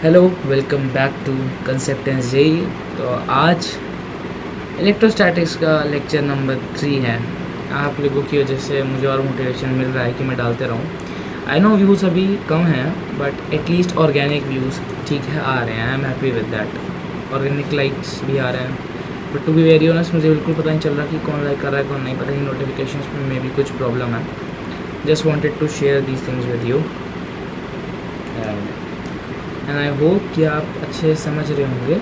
Hello, welcome back to concept and JEE. तो आज electrostatics का लेक्चर नंबर 3 है। आप लोगों की वजह से मुझे और मोटिवेशन मिल रहा है कि मैं डालते रहूँ। आई नो व्यूज़ अभी कम हैं, बट एटलीस्ट ऑर्गेनिक व्यूज़ ठीक है आ रहे हैं। I am happy with that. Organic likes भी आ रहे हैं, but to be very honest मुझे बिल्कुल पता नहीं चल रहा कि कौन लाइक कर रहा है कौन नहीं। पता नहीं नोटिफिकेशंस में भी कुछ प्रॉब्लम है। Just wanted to share these things with you and I hope कि आप अच्छे से समझ रहे होंगे,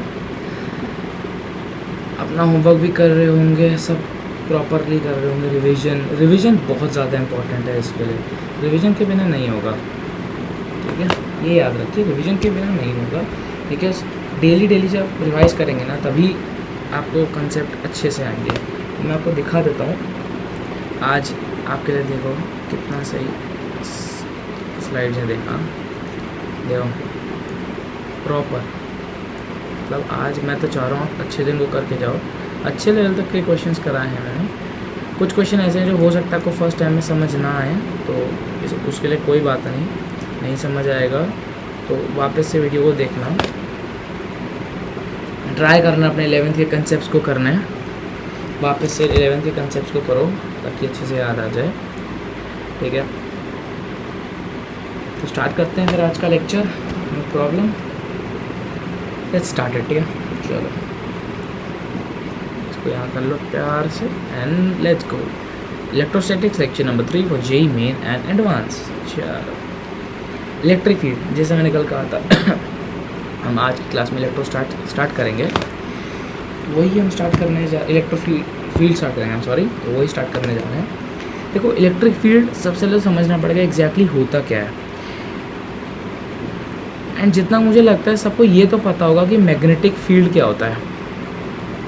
अपना होमवर्क भी कर रहे होंगे, सब प्रॉपरली कर रहे होंगे। रिवीजन बहुत ज़्यादा इंपॉर्टेंट है इसके लिए। रिवीजन के बिना नहीं होगा, ठीक है, ये याद रखिए। रिवीजन के बिना नहीं होगा, बिकॉज डेली जब रिवाइज करेंगे ना तभी आपको कंसेप्ट अच्छे से आएंगे। मैं आपको दिखा देता हूँ आज आपके लिए। देखो कितना सही स्लाइड है, देखो प्रॉपर। मतलब आज मैं तो चाह रहा हूँ अच्छे दिन को करके जाओ। अच्छे लेवल तक के क्वेश्चंस कराए हैं मैंने। कुछ क्वेश्चन ऐसे हैं जो हो सकता है आपको फर्स्ट टाइम में समझ ना आए, तो उसके लिए कोई बात नहीं समझ आएगा तो वापस से वीडियो को देखना, ट्राई करना, अपने 11th के कंसेप्ट्स को करना है। वापस से 11th के कंसेप्ट्स को करो ताकि अच्छे से याद आ जाए, ठीक है। तो स्टार्ट करते हैं फिर आज का lecture, no problem. Let's start it, ठीक है। चलो इसको यहाँ कर लो प्यार से and let's go. Electrostatics lecture number 3 for JEE main and advance. चलो इलेक्ट्रिक फील्ड, जैसे मैंने कल कहा था हम आज की क्लास में स्टार्ट करेंगे। वही हम स्टार्ट करने जा फील्ड स्टार्ट करेंगे, हम सॉरी, तो वही स्टार्ट करने जा रहे हैं। देखो इलेक्ट्रिक फील्ड सबसे पहले समझना पड़ेगा एग्जैक्टली होता क्या है। एंड जितना मुझे लगता है सबको ये तो पता होगा कि मैग्नेटिक फील्ड क्या होता है,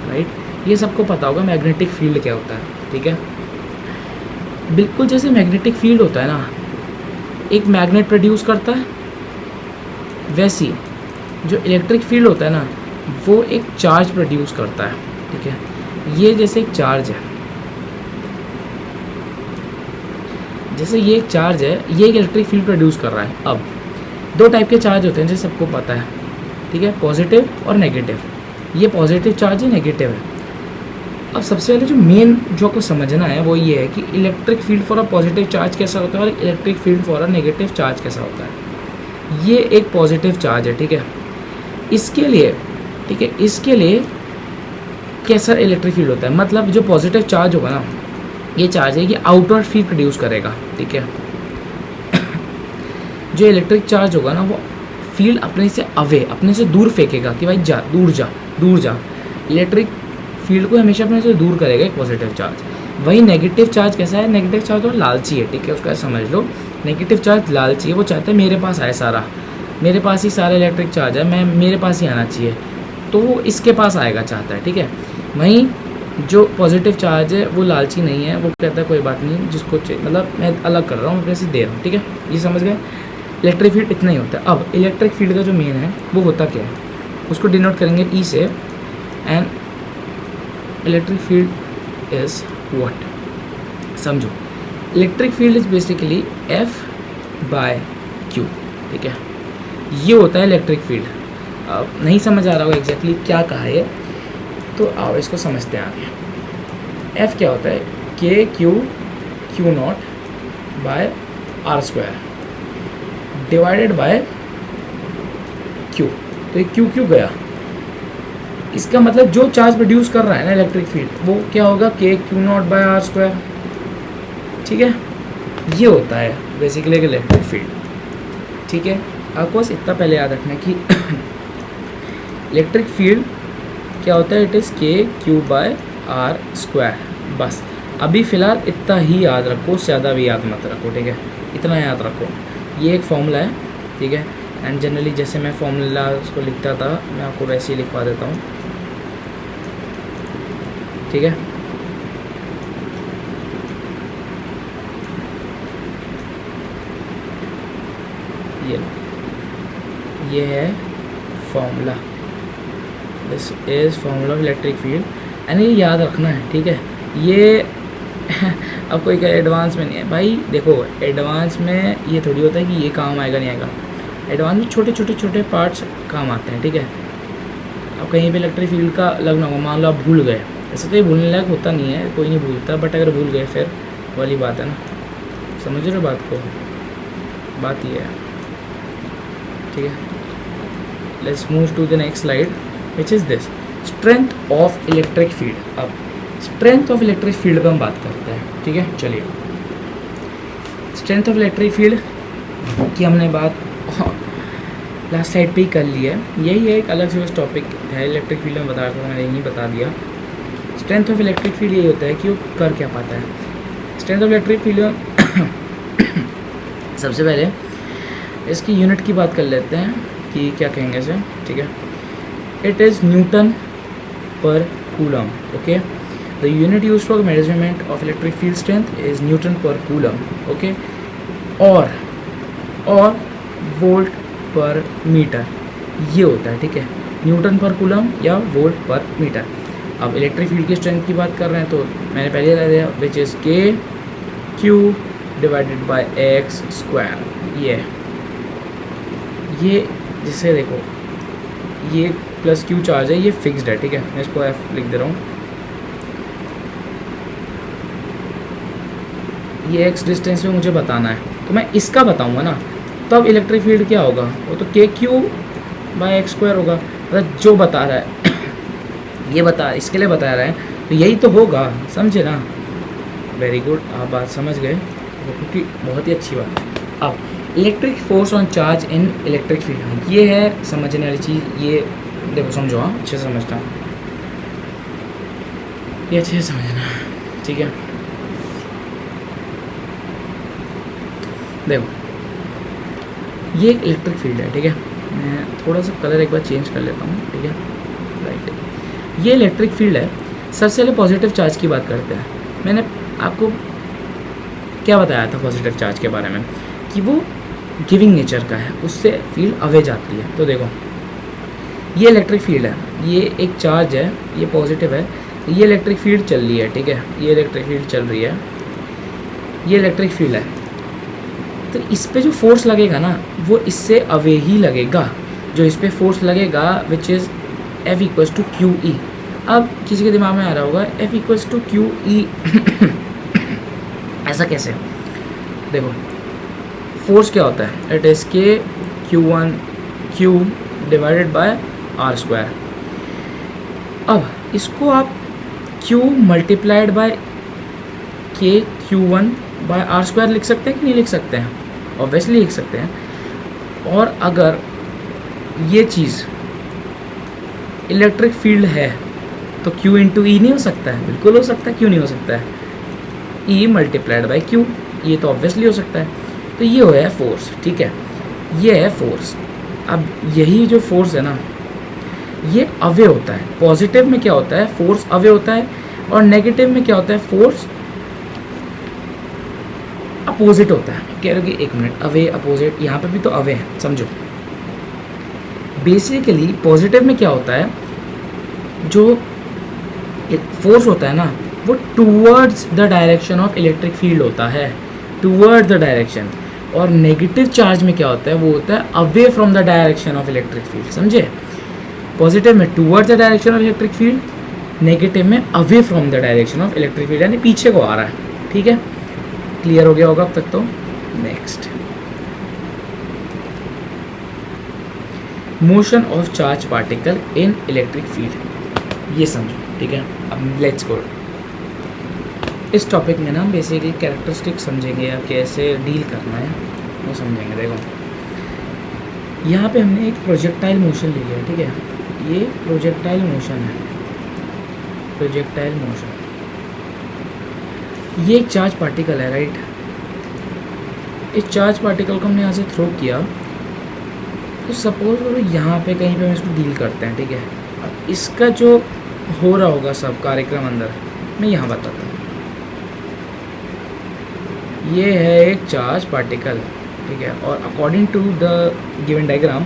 राइट। ये सबको पता होगा मैग्नेटिक फील्ड क्या होता है, ठीक है। बिल्कुल जैसे मैग्नेटिक फील्ड होता है ना, एक मैग्नेट प्रोड्यूस करता है, वैसी जो इलेक्ट्रिक फील्ड होता है ना वो एक चार्ज प्रोड्यूस करता है, ठीक है। ये जैसे एक चार्ज है, जैसे ये एक चार्ज है, ये एक इलेक्ट्रिक फील्ड प्रोड्यूस कर रहा है। अब दो टाइप के चार्ज होते हैं जैसे सबको पता है, ठीक है, पॉजिटिव और नेगेटिव। ये पॉजिटिव चार्ज है, नेगेटिव है। अब सबसे पहले जो मेन जो आपको समझना है वो ये है कि electric field for a positive charge कैसा होता है और electric field for a negative charge कैसा होता है। ये एक पॉजिटिव चार्ज है, ठीक है। इसके लिए, ठीक है, इसके लिए कैसा इलेक्ट्रिक फील्ड होता है, मतलब जो पॉजिटिव चार्ज होगा ना, ये चार्ज है कि आउटवर्ड फील्ड प्रोड्यूस करेगा, ठीक है। जो इलेक्ट्रिक चार्ज होगा ना वो फील्ड अपने से अवे, अपने से दूर फेंकेगा कि भाई जा दूर जा दूर जा। इलेक्ट्रिक फील्ड को हमेशा अपने से दूर करेगा एक पॉजिटिव चार्ज। वही नेगेटिव चार्ज कैसा है, नेगेटिव चार्ज तो लालची है, ठीक है, उसका समझ लो। नेगेटिव चार्ज लालची है, वो चाहता है मेरे पास आए सारा, मेरे पास ही सारा इलेक्ट्रिक चार्ज है, मेरे पास ही आना चाहिए, तो वो इसके पास आएगा चाहता है, ठीक है। वहीं जो पॉजिटिव चार्ज है वो लालची नहीं है, वो कहता है कोई बात नहीं, जिसको मतलब मैं अलग कर रहा हूँ, अपने से दे रहा हूँ, ठीक है। ये समझ गए, इलेक्ट्रिक फील्ड इतना ही होता है। अब इलेक्ट्रिक फील्ड का जो मेन है वो होता क्या है, उसको डिनोट करेंगे ई से। And electric field is what, समझो, electric field is basically F by Q, ठीक है। ये होता है इलेक्ट्रिक फील्ड। अब नहीं समझ आ रहा होगा एग्जैक्टली क्या कहा है, तो आओ इसको समझते हैं आगे। एफ क्या होता है, K q naught by r square divided by q. तो ये क्यू गया, इसका मतलब जो चार्ज प्रोड्यूस कर रहा है ना इलेक्ट्रिक फील्ड वो क्या होगा, K q naught by r square, ठीक है। ये होता है बेसिकली एक इलेक्ट्रिक फील्ड, ठीक है। आपको बस इतना पहले याद रखना है कि इलेक्ट्रिक फील्ड क्या होता है, इट इज़ के क्यू बाय आर स्क्वायर। बस अभी फ़िलहाल इतना ही याद रखो, उससे ज़्यादा भी याद मत रखो, ठीक है, इतना याद रखो। ये एक फॉर्मूला है, ठीक है। एंड जनरली जैसे मैं फॉर्मूला उसको लिखता था मैं आपको वैसे ही लिखवा देता हूँ, ठीक है। ये है formula, this is formula of electric field and ये याद रखना है, ठीक है। ये अब कोई क्या एडवांस में नहीं है भाई, देखो एडवांस में ये थोड़ी होता है कि ये काम आएगा नहीं आएगा। एडवांस में छोटे छोटे छोटे पार्ट्स काम आते हैं, ठीक है। अब कहीं पे इलेक्ट्रिक फील्ड का लगना होगा, मान लो आप भूल गए, ऐसे तो ये भूलने लायक होता नहीं है, कोई नहीं भूलता, बट अगर भूल गए फिर वाली बात है ना, समझ रहे हो बात को, बात ये है, ठीक है। Let's move to the next slide which is this, strength of electric field. अब स्ट्रेंथ ऑफ इलेक्ट्रिक फील्ड पर हम बात करते हैं, ठीक है। चलिए, स्ट्रेंथ ऑफ इलेक्ट्रिक फील्ड की हमने बात लास्ट स्लाइड पे ही कर ली है, यही है, एक अलग से उस टॉपिक है, इलेक्ट्रिक फील्ड में बता रहा था, मैंने यही बता दिया। स्ट्रेंथ ऑफ इलेक्ट्रिक फील्ड यही होता है कि वो कर क्या पाता है। स्ट्रेंथ ऑफ इलेक्ट्रिक फील्ड में सबसे पहले इसकी यूनिट की बात कर लेते हैं कि क्या कहेंगे इसे, ठीक है। इट इज़ न्यूटन पर coulomb, okay. The unit use for measurement of electric field strength is Newton पर कूलम, ओके। और वोल्ट पर मीटर ये होता है, ठीक है, न्यूटन पर कूलम या वोल्ट पर मीटर। अब इलेक्ट्रिक फील्ड की स्ट्रेंथ की बात कर रहे हैं तो मैंने पहले बता दिया, विच इज़ के Q divided by X square. ये जिससे देखो ये प्लस क्यू चार्ज है, ये फिक्स्ड है, ठीक है, मैं इसको एफ लिख दे रहा हूँ। ये एक्स डिस्टेंस में मुझे बताना है, तो मैं इसका बताऊँगा ना, तब इलेक्ट्रिक फील्ड क्या होगा, वो तो के क्यू बाय एक्स स्क्वायर होगा, मतलब जो बता रहा है ये बता, इसके लिए बता रहा है, तो यही तो होगा, समझे ना। वेरी गुड, आप बात समझ गए, क्योंकि बहुत ही अच्छी बात। अब electric force on charge in electric field, ये है समझने वाली चीज़, ये देखो समझो, हाँ अच्छे से समझना, ये अच्छे से समझना, ठीक है। देखो ये एक इलेक्ट्रिक फील्ड है, ठीक है, मैं थोड़ा सा कलर एक बार चेंज कर लेता हूँ, ठीक है, राइट। ये इलेक्ट्रिक फील्ड है। सबसे पहले पॉजिटिव चार्ज की बात करते हैं। मैंने आपको क्या बताया था पॉजिटिव चार्ज के बारे में, कि वो गिविंग नेचर का है, उससे फील्ड अवे जाती है। तो देखो ये इलेक्ट्रिक फील्ड है, ये एक चार्ज है, ये पॉजिटिव है, ये इलेक्ट्रिक फील्ड चल रही है, ठीक है, ये इलेक्ट्रिक फील्ड चल रही है, ये इलेक्ट्रिक फील्ड है। तो इस पे जो फोर्स लगेगा ना, वो इससे अवे ही लगेगा, जो इस पे फोर्स लगेगा which is F equals to Q E. अब किसी के दिमाग में आ रहा होगा F equals to Q E ऐसा कैसे, देखो फोर्स क्या होता है, it is K Q1 Q divided by r square. अब इसको आप Q मल्टीप्लाइड बाय के Q1 बाय आर स्क्वायर लिख सकते हैं कि नहीं लिख सकते हैं, ऑब्वियसली लिख सकते हैं। और अगर ये चीज़ इलेक्ट्रिक फील्ड है तो Q इंटू ई नहीं हो सकता है, बिल्कुल हो सकता है, क्यों नहीं हो सकता है, E मल्टीप्लाइड बाई Q, ये तो ऑब्वियसली हो सकता है। तो ये हो है फोर्स, ठीक है, ये है फोर्स। अब यही जो फोर्स है ना, ये अवे होता है। पॉजिटिव में क्या होता है, फोर्स अवे होता है, और नेगेटिव में क्या होता है, फोर्स अपोजिट होता है। कह रहे हो कि एक मिनट, अवे अपोजिट, यहाँ पे भी तो अवे है, समझो। बेसिकली पॉजिटिव में क्या होता है, जो फोर्स होता है ना, वो towards the direction of electric field होता है, टूवर्ड्स द डायरेक्शन। और नेगेटिव चार्ज में क्या होता है, वो होता है away from the direction of electric field, समझे। पॉजिटिव में towards the direction of electric field, negative में away from the direction of electric field, यानी पीछे को आ रहा है, ठीक है। क्लियर हो गया होगा अब तक तो। Next, motion of charge particle in electric field, ये समझो, ठीक है। अब लेट्स गो, इस टॉपिक में ना बेसिकली कैरेक्टरिस्टिक समझेंगे या कैसे डील करना है वो समझेंगे। देखो यहाँ पे हमने एक प्रोजेक्टाइल मोशन ले लिया, ठीक है, ये प्रोजेक्टाइल मोशन है, प्रोजेक्टाइल मोशन, ये एक चार्ज पार्टिकल है, राइट। इस चार्ज पार्टिकल को हमने यहाँ से थ्रो किया, तो सपोज करो यहाँ पे कहीं पे हम इसको डील करते हैं, ठीक है। अब इसका जो हो रहा होगा सब कार्यक्रम अंदर, मैं यहाँ बताता हूँ। ये है एक चार्ज पार्टिकल, ठीक है, और according to the given diagram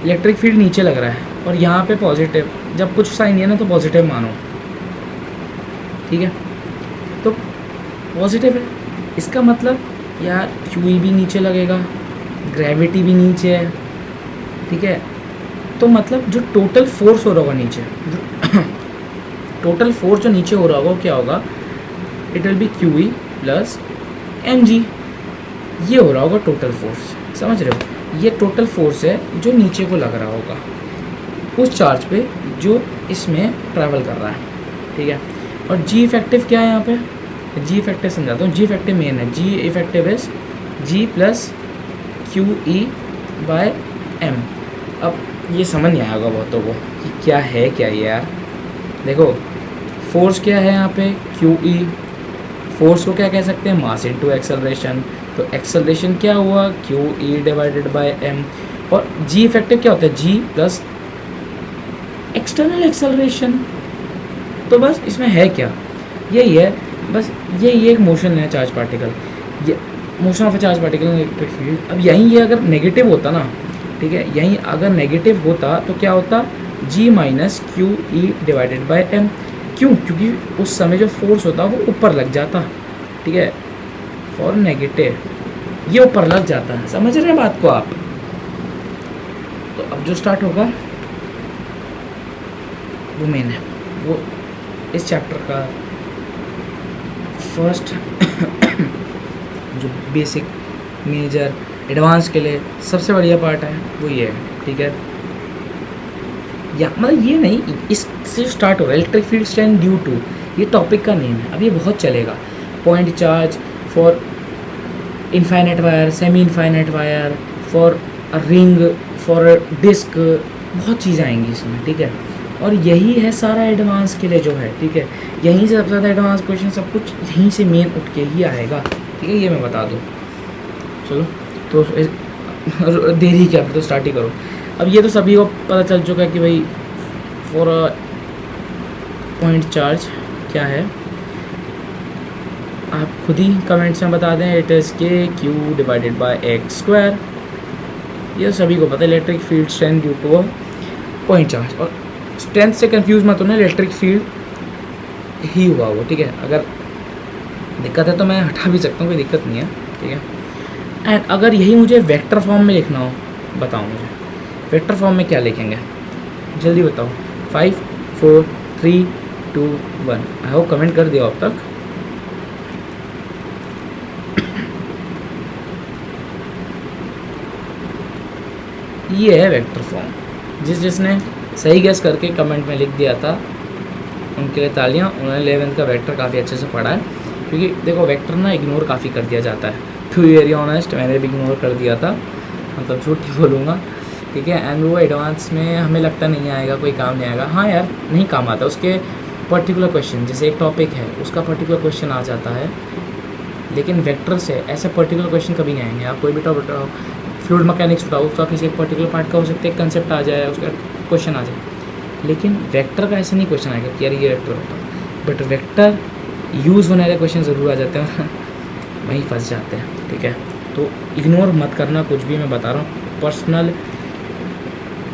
electric field नीचे लग रहा है, और यहाँ पे पॉजिटिव, जब कुछ साइन है ना तो पॉजिटिव मानो, ठीक है। तो पॉजिटिव है, इसका मतलब यार क्यू ई भी नीचे लगेगा, ग्रेविटी भी नीचे है, ठीक है। तो मतलब जो टोटल फोर्स हो रहा होगा नीचे, जो टोटल फोर्स जो नीचे हो रहा होगा वो क्या होगा, it will be q E plus m जी। ये हो रहा होगा टोटल फोर्स, समझ रहे हो। ये टोटल फोर्स है जो नीचे को लग रहा होगा उस चार्ज पे जो इसमें ट्रैवल कर रहा है, ठीक है। और जी इफेक्टिव क्या है यहाँ पे, जी इफेक्टिव समझाता हूँ। जी इफेक्टिव मेन है, G effective is G plus Q E by M. अब ये समझ नहीं आएगा बहुतों को कि क्या है क्या ये यार। देखो फोर्स क्या है यहाँ पे, क्यू ई। फोर्स को क्या कह सकते हैं, मास इनटू एक्सेलरेशन। तो एक्सेलरेशन क्या हुआ, q E divided by m. और जी इफेक्टिव क्या होता है, जी प्लस एक्सटर्नल एक्सेलरेशन। तो बस इसमें है क्या, यही है बस, यही एक मोशन है चार्ज पार्टिकल, ये motion of A charge particle in electric field. अब यहीं ये अगर नेगेटिव होता ना, ठीक है, यहीं अगर नेगेटिव होता तो क्या होता, G minus Q E divided by M. क्यों, क्योंकि उस समय जो फोर्स होता वो ऊपर लग जाता, ठीक है। फॉर नेगेटिव ये ऊपर लग जाता है, समझ रहे हैं बात को आप। तो अब जो स्टार्ट होगा वो मेन है, वो इस चैप्टर का फर्स्ट जो बेसिक मेजर एडवांस के लिए सबसे बढ़िया पार्ट है वो ये है, ठीक है। या मतलब ये नहीं, इससे स्टार्ट हो रहा है electric field strength due to, ये टॉपिक का नेम है। अब ये बहुत चलेगा, point charge for infinite wire, semi infinite wire, for a ring, for a disc, बहुत चीज़ें आएंगी इसमें, ठीक है। और यही है सारा एडवांस के लिए जो है, ठीक है। यहीं से सबसे ज़्यादा एडवांस क्वेश्चन सब कुछ यहीं से मेन उठ के ही आएगा, ठीक है। ये मैं बता दूँ, चलो तो देरी क्या, तो स्टार्ट ही करो। अब ये तो सभी को पता चल चुका है कि भाई फॉर पॉइंट चार्ज क्या है। आप खुद ही कमेंट्स में बता दें, इट इज़ के Q divided by X square. ये सभी को पता है, electric field strength due two point charge. और स्ट्रेंथ से कंफ्यूज मत होना, इलेक्ट्रिक फील्ड ही हुआ वो, ठीक है। अगर दिक्कत है तो मैं हटा भी सकता हूँ, कोई दिक्कत नहीं है, ठीक है। एंड अगर यही मुझे वेक्टर फॉर्म में लिखना हो, बताओ मुझे वेक्टर फॉर्म में क्या लिखेंगे, जल्दी बताओ। 5 4 3 2 1। आई होप कमेंट कर दिया अब तक। ये है वेक्टर फॉर्म। जिसने सही गेस करके कमेंट में लिख दिया था उनके लिए तालियां, उन्होंने 11th का वेक्टर काफ़ी अच्छे से पढ़ा है। क्योंकि देखो वेक्टर ना इग्नोर काफ़ी कर दिया जाता है, टू बी वेरी ऑनेस्ट मैंने भी इग्नोर कर दिया था, मतलब झूठ नहीं बोलूँगा, ठीक है। एंड वो एडवांस में हमें लगता नहीं आएगा, कोई काम नहीं आएगा। हाँ यार नहीं काम आता, उसके पर्टिकुलर क्वेश्चन, जैसे एक टॉपिक है उसका पर्टिकुलर क्वेश्चन आ जाता है, लेकिन वेक्टर से ऐसे पर्टिकुलर क्वेश्चन कभी नहीं आएंगे। आप कोई भी टॉपिक उठाओ, फ्लूइड मैकेनिक्स उठाओ, उसका किसी एक पर्टिकुलर पार्ट का हो सकता है, कंसेप्ट आ जाए, उसका क्वेश्चन आ जाए, लेकिन वेक्टर का ऐसे नहीं क्वेश्चन आएगा कि यार ये वेक्टर होता है। बट वेक्टर यूज़ होने वाले क्वेश्चन ज़रूर आ जाते हैं, वहीं फंस जाते हैं, ठीक है। तो इग्नोर मत करना कुछ भी मैं बता रहा हूँ, पर्सनल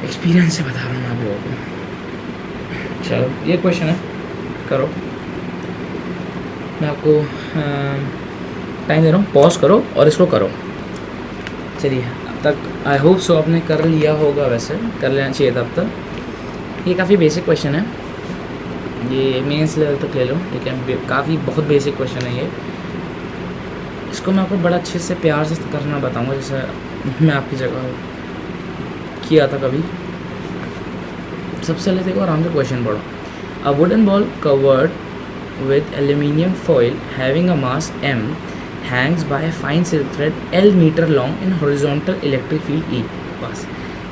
एक्सपीरियंस से बता रहा हूँ आप लोगों को। चलो ये क्वेश्चन है, करो, मैं आपको टाइम दे रहा हूँ, पॉज करो और इसको करो। चलिए अब तक आई होप सो आपने कर लिया होगा, वैसे कर लेना चाहिए था अब तक। ये काफ़ी बेसिक क्वेश्चन है, ये मेंस लेवल तक ले लो, ठीक है। काफ़ी बहुत बेसिक क्वेश्चन है ये, इसको मैं आपको बड़ा अच्छे से प्यार से करना बताऊंगा, जैसे मैं आपकी जगह किया था कभी। सबसे पहले देखो आराम से क्वेश्चन पढ़ो। A wooden ball covered with aluminium foil having a mass m hangs by a fine silk thread L metre long in horizontal electric field E। बस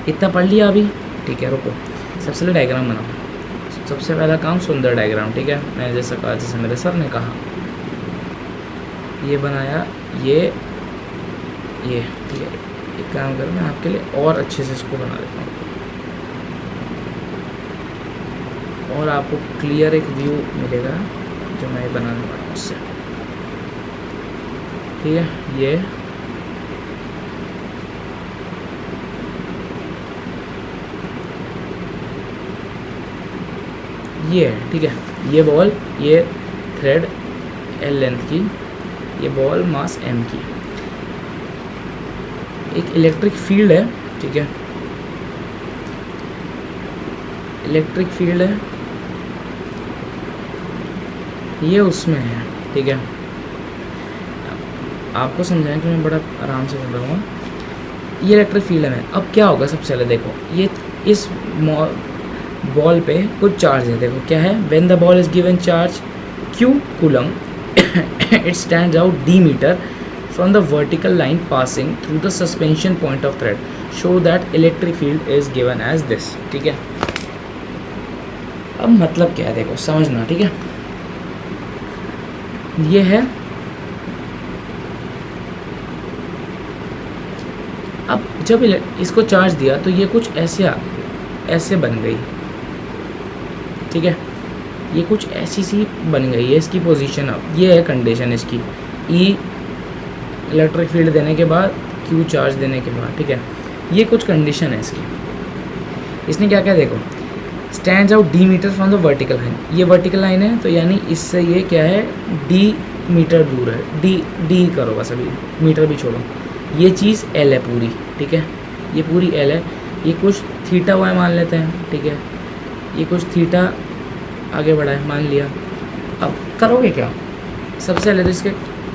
इतना पढ़ लिया अभी, ठीक है। रुको, सबसे पहले डायग्राम बनाओ। सबसे पहला काम सुंदर डायग्राम, ठीक है। मैंने जैसा कहा, जैसे मेरे सर ने कहा, ये बनाया, ये ठीक है। एक काम करो, मैं आपके लिए और अच्छे से इसको बना देता हूँ और आपको क्लियर एक व्यू मिलेगा जो मैं बनाने वाला हूँ उससे, ठीक है। ये है, ठीक है। ये बॉल, ये थ्रेड L लेंथ की, ये बॉल मास M की। एक इलेक्ट्रिक फील्ड है, ठीक है, इलेक्ट्रिक फील्ड है, ये उसमें है, ठीक है। आपको समझाएं कि मैं बड़ा आराम से बोल रहा हूँ। ये इलेक्ट्रिक फील्ड है। अब क्या होगा, सबसे पहले देखो, ये इस बॉल पे कुछ चार्ज है, देखो क्या है, when the ball is given charge q coulomb it stands out d meter from the vertical line passing through the suspension point of thread, show that electric field is given as this, ठीक है। अब मतलब क्या है, देखो समझना, ठीक है। ये है, अब जब इसको चार्ज दिया तो ये कुछ ऐसे बन गई, ठीक है, ये कुछ ऐसी सी बन गई है इसकी पोजीशन। अब ये है कंडीशन इसकी, ई इलेक्ट्रिक फील्ड देने के बाद, क्यू चार्ज देने के बाद, ठीक है। ये कुछ कंडीशन है इसकी। इसने क्या क्या, देखो, stands out D metre from the vertical line, ये वर्टिकल लाइन है तो यानी इससे ये क्या है, डी मीटर दूर है, डी करो बस, अभी मीटर भी छोड़ो। ये चीज़ एल है पूरी, ठीक है, ये पूरी एल है। ये कुछ थीटा हुआ है मान लेते हैं, ठीक है, ये कुछ थीटा आगे बढ़ा है मान लिया। अब करोगे क्या, सबसे पहले तो इसके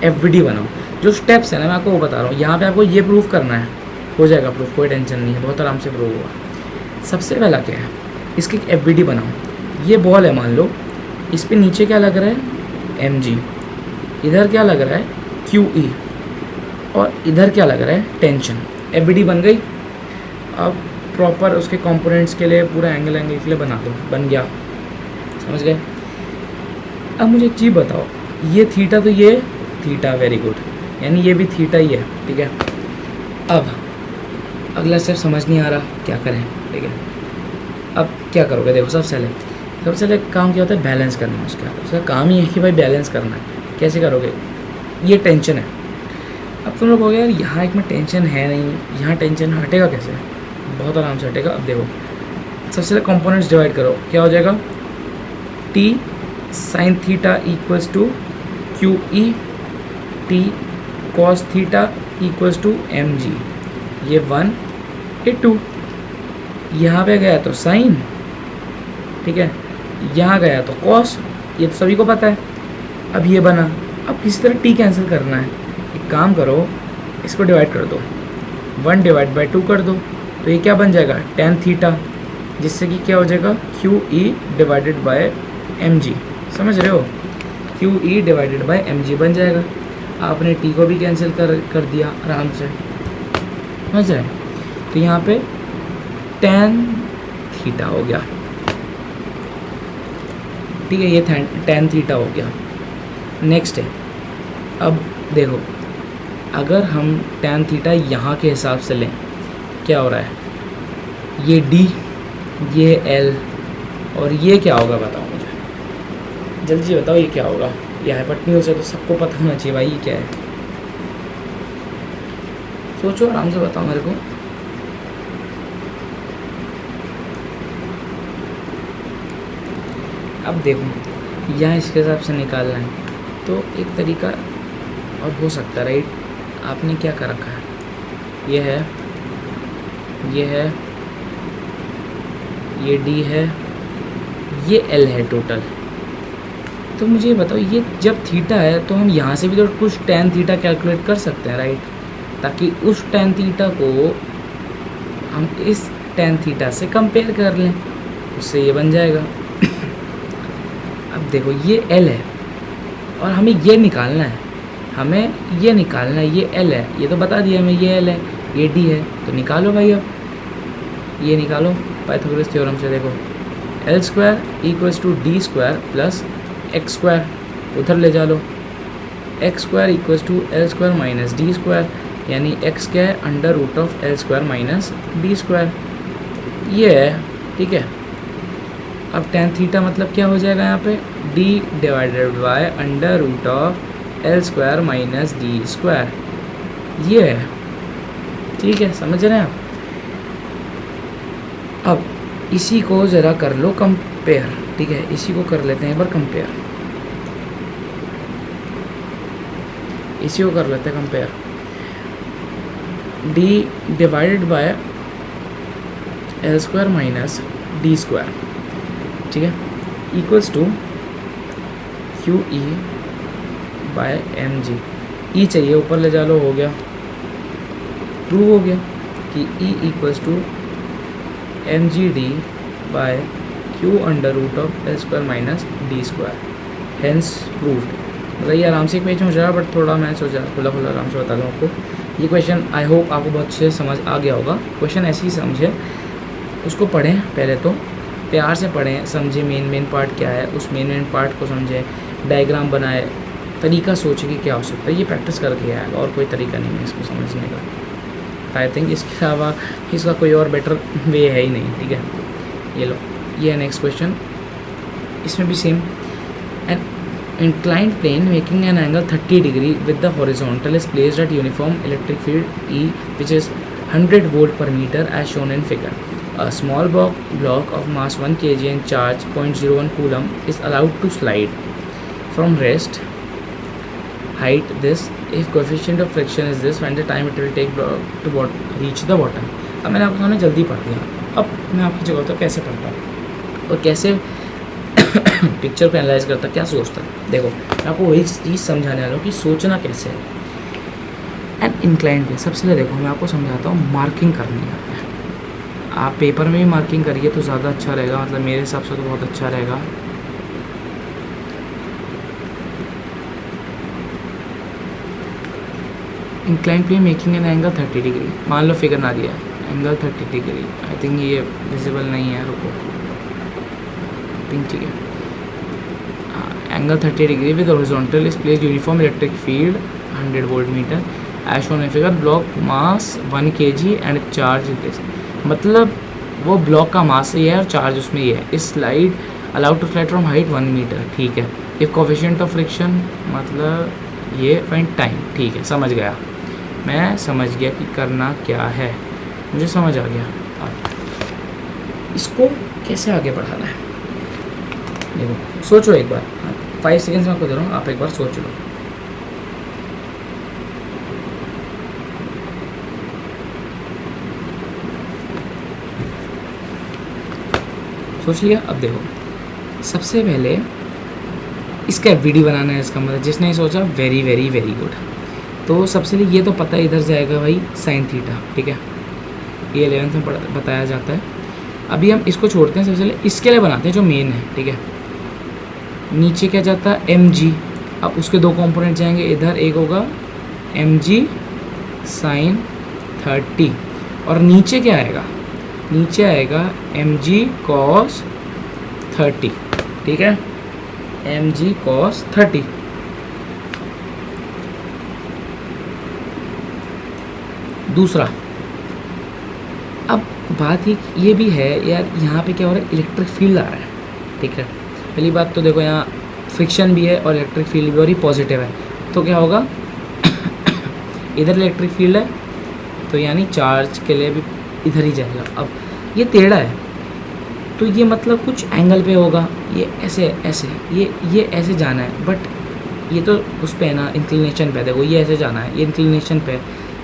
एफबीडी बनाओ। जो स्टेप्स है ना मैं आपको वो बता रहा हूँ, यहाँ पे आपको ये प्रूफ करना है, हो जाएगा प्रूफ, कोई टेंशन नहीं है, बहुत आराम से प्रूफ होगा। सबसे पहला क्या है, इसकी एफबीडी बनाओ। ये बॉल है मान लो, इस पे नीचे क्या लग रहा है, mg, इधर क्या लग रहा है, qe, और इधर क्या लग रहा है, टेंशन। एफबीडी बन गई। अब प्रॉपर उसके कंपोनेंट्स के लिए पूरा एंगल के लिए बना दो, बन गया, समझ गए। अब मुझे एक चीज़ बताओ, ये थीटा, तो ये थीटा, वेरी गुड, यानी ये भी थीटा ही है, ठीक है। अब अगला स्टेप समझ नहीं आ रहा, क्या करें, ठीक है। अब क्या करोगे, देखो सबसे पहले काम क्या होता है, बैलेंस करना। उसका काम ही है कि भाई बैलेंस करना है। कैसे करोगे, ये टेंशन है। अब तुम लोग कहोगे यार यहाँ एक में टेंशन है नहीं, यहाँ टेंशन हटेगा कैसे, बहुत आराम से हटेगा। अब देखो, सबसे पहले कंपोनेंट्स डिवाइड करो, क्या हो जाएगा, T sine theta equals to Q E, T cos theta equals to M जी, ये 1, ये 2, यहाँ पे गया तो साइन, ठीक है, यहाँ गया तो कॉस, ये तो सभी को पता है। अब ये बना, अब किसी तरह टी कैंसिल करना है। एक काम करो, इसको डिवाइड कर दो, 1 डिवाइड बाई 2 कर दो, तो ये क्या बन जाएगा, tan थीटा, जिससे कि क्या हो जाएगा, Q E divided by M G, समझ रहे हो, Q E divided by M G बन जाएगा। आपने टी को भी कैंसिल कर दिया आराम से, समझ रहे। तो यहाँ पे tan थीटा हो गया, ठीक है, ये tan थीटा हो गया। नेक्स्ट है, अब देखो, अगर हम tan थीटा यहाँ के हिसाब से लें, क्या हो रहा है, ये d, ये l, और ये क्या होगा बताओ मुझे, जल्दी से बताओ ये क्या होगा। ये हाइपोटेन्यूज है तो सबको पता होना चाहिए भाई ये क्या है, सोचो आराम से बताओ मेरे को। अब देखो, यहाँ इसके हिसाब से निकालना है तो एक तरीका और हो सकता है, राइट। आपने क्या कर रखा है, ये है, ये है, ये डी है, ये एल है टोटल। तो मुझे ये बताओ, ये जब थीटा है तो हम यहाँ से भी तो कुछ tan थीटा कैलकुलेट कर सकते हैं, राइट, ताकि उस tan थीटा को हम इस tan थीटा से कंपेयर कर लें, उससे ये बन जाएगा। अब देखो, ये L है और हमें ये निकालना है, हमें ये निकालना है, ये L है, ये तो बता दिया हमें, ये L है, ये D है, तो निकालो भाई। अब ये निकालो पाइथागोरस थ्योरम से। देखो, L square equals to D square plus X square, उधर ले जा लो, X square equals to L square minus D square, यानी एक्स क्या है, under root of L square minus D square, ये है, ठीक है। अब tan थीटा मतलब क्या हो जाएगा यहाँ पे, d divided by under root of L square minus D square, ये है, ठीक है, समझ रहे हैं आप। अब इसी को ज़रा कर लो कंपेयर, ठीक है, इसी को कर लेते हैं एक बार कंपेयर, इसी को कर लेते हैं compare. D divided by L square minus D square, ठीक है, equals to Q E by M G. E चाहिए ऊपर ले जा लो, हो गया, प्रूव हो गया कि E equals to M G D by Q under root of L square minus D square, hence proved. मतलब ये आराम से एक पेज में हो जाएगा, बट थोड़ा मैं सोचा खुला खुला आराम से बता दूँ आपको। ये क्वेश्चन आई होप आपको बहुत अच्छे से समझ आ गया होगा। क्वेश्चन ऐसे ही समझे, उसको पढ़ें पहले तो, प्यार से पढ़ें, समझें मेन पार्ट क्या है, उस मेन पार्ट को समझें, डायग्राम बनाए, तरीका सोचे कि क्या हो सकता है। ये प्रैक्टिस करके आएगा और कोई तरीका नहीं है इसको समझने का। आई थिंक इसके अलावा इसका कोई और बेटर वे है ही नहीं, ठीक है। ये लो, ये है नेक्स्ट क्वेश्चन, इसमें भी same. An inclined plane making an angle 30 degree with the horizontal is placed at uniform electric field E, which is 100 volt per meter as shown in figure. A small block of mass 1 kg and charge 0.01 coulomb is allowed to slide from rest height this if coefficient of friction is this, find the time it will take to reach the bottom. अब मैंने आपको सामने जल्दी पढ़ दिया, अब मैं आपकी जगह तो कैसे पढ़ता हूँ और कैसे पिक्चर को एनालाइज करता, क्या सोचता। देखो मैं आपको वही चीज़ समझाने वाला हूँ कि सोचना कैसे है। एंड इंक्लाइंड पे सबसे पहले देखो मैं आपको समझाता हूँ, मार्किंग करनी है। आप पेपर में भी मार्किंग करिए तो ज़्यादा अच्छा रहेगा, मतलब मेरे हिसाब से तो बहुत अच्छा रहेगा। Inclined plane making an angle 30 degree, मान लो फिगर ना दिया, एंगल 30 डिग्री, आई थिंक ये विजिबल नहीं है, रुको, ठीक है। Angle 30 degree with horizontal is placed uniform electric field 100 volt metre as shown in figure, block mass 1 kg and charge this, मतलब वो ब्लॉक का मास ये है और चार्ज उसमें ये है। Is slide allowed to slide from height 1 metre, ठीक है। इफ कोफिशिएंट ऑफ फ्रिक्शन, मतलब ये फाइंड टाइम, ठीक है, समझ गया, मैं समझ गया कि करना क्या है, मुझे समझ आ गया। अब इसको कैसे आगे बढ़ाना है, देखो सोचो एक बार, 5 सेकेंड्स में आपको दे रहा हूँ, आप एक बार सोच लो। सोच लिया? अब देखो सबसे पहले इसका वीडियो बनाना है, इसका मतलब जिसने ये सोचा वेरी वेरी वेरी गुड। तो सबसे पहले ये तो पता है इधर जाएगा भाई साइन थीटा, ठीक है, ये 11th में बताया जाता है। अभी हम इसको छोड़ते हैं, सबसे पहले इसके लिए बनाते हैं जो मेन है, ठीक है। नीचे क्या जाता है एम जी, अब उसके दो कंपोनेंट जाएंगे, इधर एक होगा एम जी साइन 30 और नीचे क्या आएगा, नीचे आएगा एम जी कॉस 30, ठीक है, एम जी कॉस 30। दूसरा, अब बात ये भी है यार, यहाँ पे क्या हो रहा है, इलेक्ट्रिक फील्ड आ रहा है, ठीक है। पहली बात तो देखो यहाँ फ्रिक्शन भी है और इलेक्ट्रिक फील्ड भी, और ये पॉजिटिव है, तो क्या होगा इधर इलेक्ट्रिक फील्ड है तो यानी चार्ज के लिए भी इधर ही जाएगा। अब ये टेढ़ा है तो ये मतलब कुछ एंगल पे होगा, ये ऐसे ऐसे ये ऐसे जाना है, बट ये तो उस पे है ना, इंक्लिनेशन पे, देखो ये ऐसे जाना है, ये इंक्लिनेशन पे,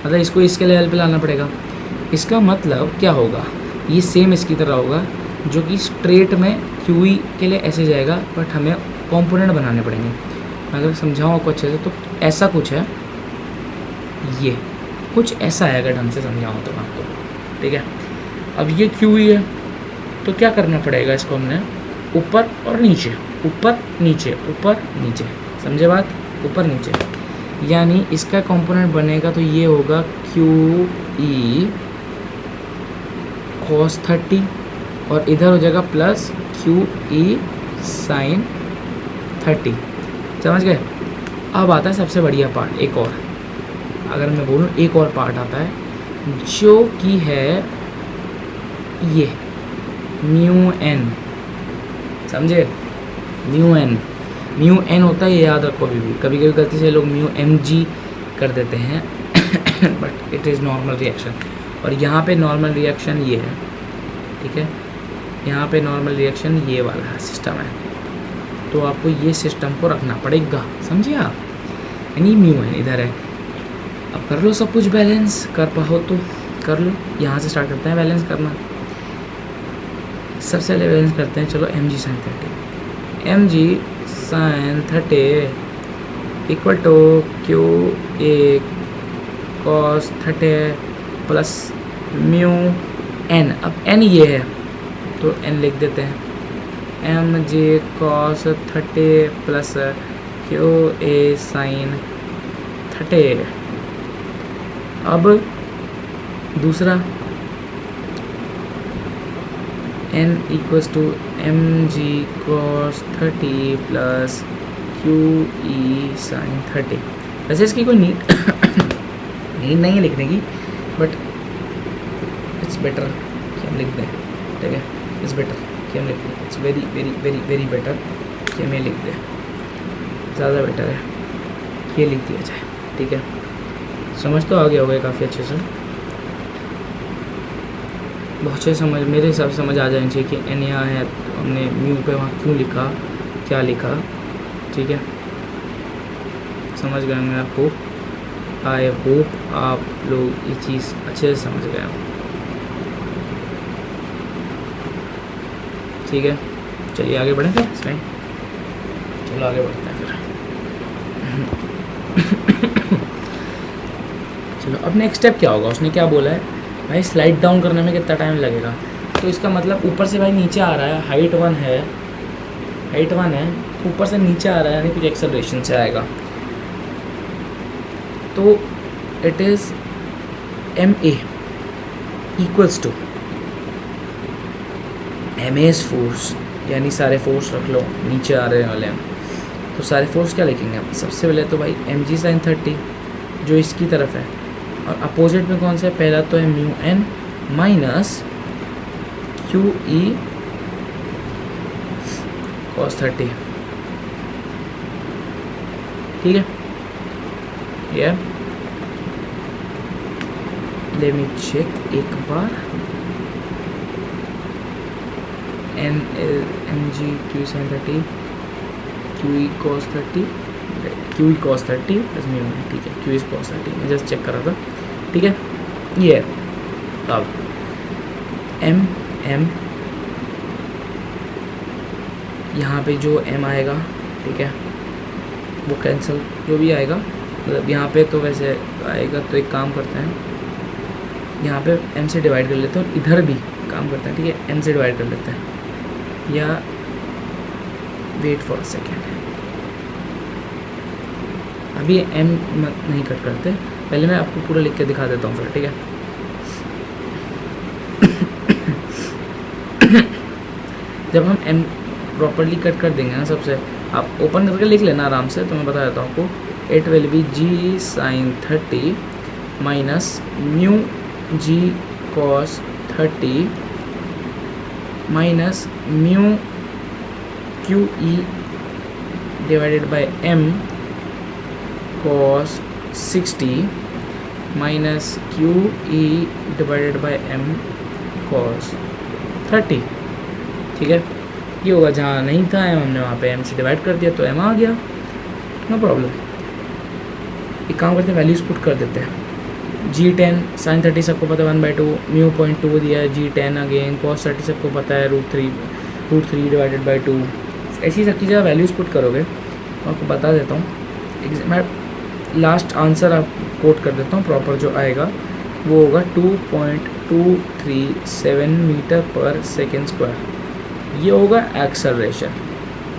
मतलब इसको इसके लेवल पे लाना पड़ेगा। इसका मतलब क्या होगा, ये सेम इसकी तरह होगा जो कि स्ट्रेट में क्यूई के लिए ऐसे जाएगा, बट हमें कंपोनेंट बनाने पड़ेंगे। मैं अगर समझाऊँ आपको अच्छे से तो ऐसा कुछ है, ये कुछ ऐसा है अगर ढंग से समझाऊँ तो आपको, ठीक है। अब ये क्यूई है तो क्या करना पड़ेगा, इसको हमने ऊपर और नीचे, ऊपर नीचे, ऊपर नीचे, समझे बात, ऊपर नीचे, यानी इसका कंपोनेंट बनेगा तो ये होगा क्यू ई कॉस 30 और इधर हो जाएगा प्लस क्यू ई साइन 30, समझ गए। अब आता है सबसे बढ़िया पार्ट, एक और, अगर मैं बोलूँ एक और पार्ट आता है जो कि है ये म्यू एन, समझे, म्यू एन होता है, ये याद रखो। अभी भी कभी कभी गलती से लोग म्यू एम जी कर देते हैं but it is normal reaction, और यहाँ पे नॉर्मल रिएक्शन ये है, ठीक है, यहाँ पे नॉर्मल रिएक्शन ये वाला है सिस्टम है, तो आपको ये सिस्टम को रखना पड़ेगा, समझिए आप। यानी म्यू एन इधर है, अब कर लो सब कुछ बैलेंस, कर पाओ तो कर लो। यहाँ से स्टार्ट करते हैं बैलेंस करना। सबसे पहले बैलेंस करते हैं, चलो M G sine 30, M G sine 30 equal to Q A cos 30 plus mu N. अब एन ये है तो एन लिख देते हैं, M G cos 30 plus Q A sine 30। अब दूसरा n equals to M G cos 30 plus Q E sine 30। वैसे इसकी कोई नीड नीड नहीं है लिखने की, बट इट्स बेटर कि हम लिख दें, ठीक है। इट्स बेटर कि हम लिख दें, it's very very very very better कि हम ये लिख दें, ज़्यादा बेटर है कि ये लिख दिया जाए, ठीक है। समझ तो आ गया होगा काफ़ी अच्छे से, बहुत अच्छे समझ मेरे हिसाब से समझ आ जानी चाहिए कि एन यहाँ है तो हमने म्यू पे वहाँ क्यों लिखा, क्या लिखा, ठीक है। समझ गए मैं आपको, आई होप आप लोग ये चीज़ अच्छे से समझ गए हो, ठीक है। चलिए आगे बढ़ें फिर इसमें, चलो आगे बढ़ते हैं फिर। चलो अब नेक्स्ट स्टेप क्या होगा, उसने क्या बोला है भाई स्लाइड डाउन करने में कितना टाइम लगेगा। तो इसका मतलब ऊपर से भाई नीचे आ रहा है, हाइट 1 है, हाइट 1 है, ऊपर से नीचे आ रहा है यानी कुछ एक्सेलरेशन से आएगा। तो it is M A equals to M as force, यानी सारे फोर्स रख लो नीचे आ रहे वाले हैं। तो सारे फोर्स क्या लिखेंगे हम, सबसे पहले तो भाई एम जी साइन 30 जो इसकी तरफ है, और अपोजिट में कौन सा है, पहला तो है mu N minus Q E cos 30, ठीक है। ये लेट मी चेक एक बार, N M G Q sine 30 Q E cos 30, Q E cos 30 plus mu N, ठीक है। क्यू ई कॉस 30 मैं जस्ट चेक कर रहा था, ठीक है। ये अब एम एम यहाँ पे जो एम आएगा, ठीक है, वो कैंसिल जो भी आएगा, मतलब यहाँ पे तो वैसे आएगा। तो एक काम करते हैं, यहाँ पे एम से डिवाइड कर लेते हैं और इधर भी काम करते हैं, ठीक है। एम से डिवाइड कर लेते हैं, या वेट फॉर अ सेकेंड, अभी एम मत नहीं कट करते, पहले मैं आपको पूरा लिख के दिखा देता हूँ फिर, ठीक है। जब हम एम प्रॉपरली कट कर देंगे ना, सबसे आप ओपन करके लिख लेना आराम से, तो मैं बता देता हूँ आपको। It will be G sine 30 minus mu G cos 30 minus mu Q E divided by M cos 60 minus Q E divided by M cos 30, ठीक है। ये होगा, जहाँ नहीं था एम हमने वहाँ पे एम से डिवाइड कर दिया तो एम आ गया, नो प्रॉब्लम। एक काम करते हैं, वैल्यूज़ पुट कर देते हैं। जी 10 साइन 30 सबको पता है 1/2, म्यू 0.2 दिया है, जी 10 अगेन, कॉस 30 सबको पता है √3 डिवाइडेड बाई 2। ऐसी सब चीज़ें वेल्यूज़ पुट करोगे, आपको बता देता हूँ। मैं लास्ट आंसर आप कोट कर देता हूँ, प्रॉपर जो आएगा वो होगा 2.237 मीटर पर सेकेंड स्क्वायर। ये होगा एक्सेलरेशन,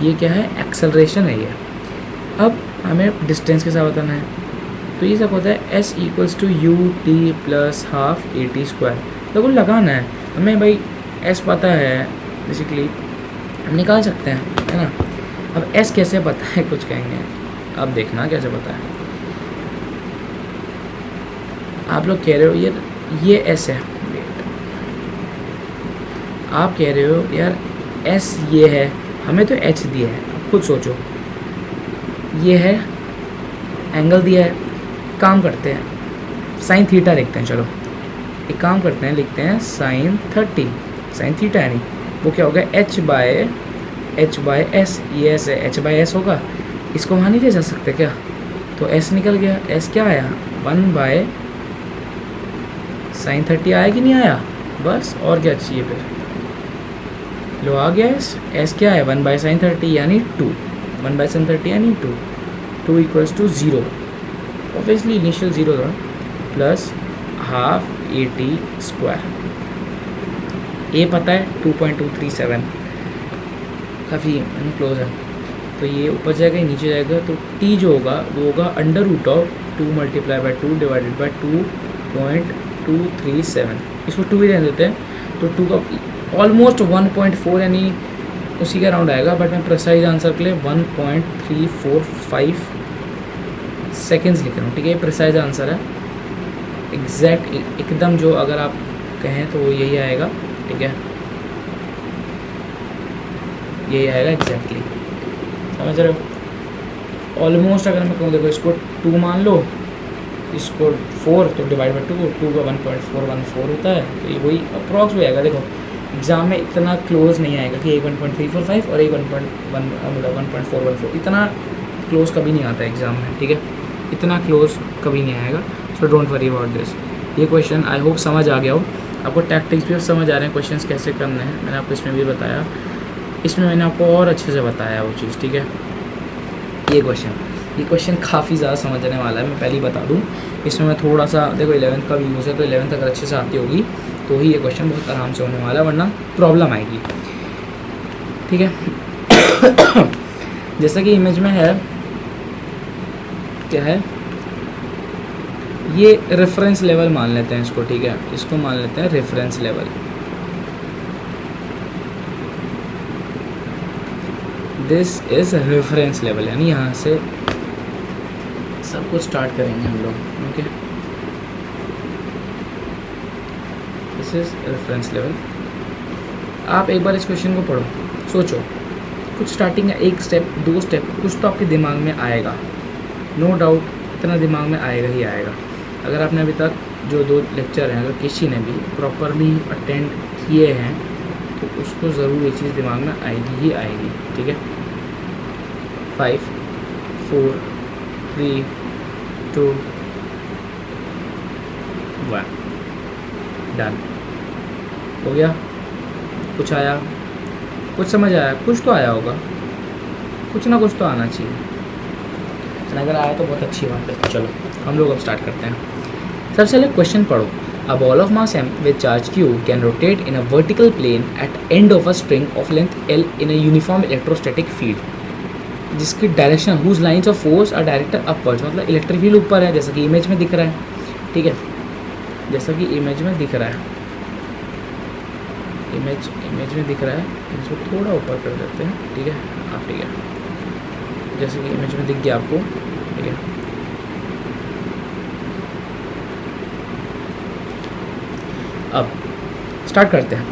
ये क्या है, एक्सेलरेशन है ये। अब हमें डिस्टेंस के साथ बताना है, तो ये सब होता है S equals to U T plus half A T square. देखो लगाना है हमें भाई, एस पता है बेसिकली, हम निकाल सकते हैं, है ना। अब एस कैसे पता है कुछ कहेंगे, अब देखना कैसे पता है। आप लोग कह रहे हो यार ये एस है, आप कह रहे हो यार एस ये है, हमें तो एच दिया है। अब खुद सोचो, ये है एंगल दिया है, काम करते हैं साइन थीटा लिखते हैं। चलो एक काम करते हैं, लिखते हैं साइन 30, साइन थीटा यानी वो क्या होगा, एच बाय एस। ये एस है, एच बाय एस होगा, इसको वहाँ नहीं ले जा सकते क्या, तो एस निकल गया। एस क्या आया, 1/sin30 आया कि नहीं आया, बस और क्या चाहिए फिर, लो आ गया एस क्या है 1/sin30 यानी 2, 1/sin30 यानी 2 इक्वल्स टू 0, ऑब्वियसली इनिशियल 0 था, प्लस हाफ AT², ए पता है 2.237, काफ़ी क्लोज है, तो ये ऊपर जाएगा ये नीचे जाएगा, तो टी जो होगा वो होगा under root of 2 × 2 divided by 2.237, इसको 2 ही रहने देते हैं, तो 2 का ऑलमोस्ट 1.4 यानी उसी का राउंड आएगा, बट मैं प्रिसाइज आंसर के लिए 1.345 सेकेंड्स लिख रहा हूँ, ठीक है, ये प्रिसाइज आंसर है, एग्जैक्ट एकदम जो अगर आप कहें तो वो यही आएगा, ठीक है, यही आएगा एग्जैक्टली, समझ रहे हो, ऑलमोस्ट अगर मैं कहूँ देखो इसको 2 मान लो, इसको 4 तो डिवाइड बाई 2 का 1.414 होता है, तो ये वही अप्रॉक्स हो जाएगा, देखो एग्ज़ाम में इतना क्लोज नहीं आएगा कि 1.345 और 1.414, इतना क्लोज कभी नहीं आता एग्ज़ाम में, ठीक है, इतना क्लोज कभी नहीं आएगा, so don't worry about this. ये क्वेश्चन आई होप समझ आ गया हो, आपको टैक्टिक्स भी समझ आ रहे हैं, क्वेश्चंस कैसे करने हैं मैंने आपको इसमें भी बताया, इसमें मैंने आपको और अच्छे से बताया वो चीज़, ठीक है। ये क्वेश्चन काफ़ी ज़्यादा समझने वाला है, मैं पहले ही बता दूँ, इसमें मैं थोड़ा सा देखो 11th का भी यूज़ है, तो 11th अगर अच्छे से आती होगी तो ही ये क्वेश्चन बहुत आराम से होने वाला है, वरना प्रॉब्लम आएगी, ठीक है। जैसा कि इमेज में है, क्या है ये रेफरेंस लेवल मान लेते हैं इसको, ठीक है, इसको मान लेते हैं reference level, this is reference level, यानी यहाँ से सब कुछ स्टार्ट करेंगे हम लोग, okay, this is reference level. आप एक बार इस क्वेश्चन को पढ़ो, सोचो, कुछ स्टार्टिंग का एक स्टेप 2 स्टेप कुछ तो आपके दिमाग में आएगा, नो डाउट इतना दिमाग में आएगा ही आएगा, अगर आपने अभी तक जो 2 लेक्चर हैं अगर किसी ने भी प्रॉपरली अटेंड किए हैं तो उसको ज़रूर ये चीज़ दिमाग में आएगी ही आएगी, ठीक है। 5 4 3 2 1 डन हो गया, कुछ आया, कुछ समझ आया, कुछ तो आया होगा, कुछ ना कुछ तो आना चाहिए, अगर आया तो बहुत अच्छी बात है। चलो हम लोग अब स्टार्ट करते हैं। सबसे पहले क्वेश्चन पढ़ो, a ball of mass m with charge q can rotate in a vertical plane at end of a string of length l in a uniform electrostatic field जिसकी direction whose lines of force are directed upwards, मतलब electric field ऊपर है जैसा कि image में दिख रहा है, ठीक है, जैसा कि इमेज में दिख रहा है, इमेज में दिख रहा है, इसको थोड़ा ऊपर कर देते हैं, ठीक है, आप ठीक है, जैसे कि इमेज में दिख गया आपको, ठीक है। अब स्टार्ट करते हैं।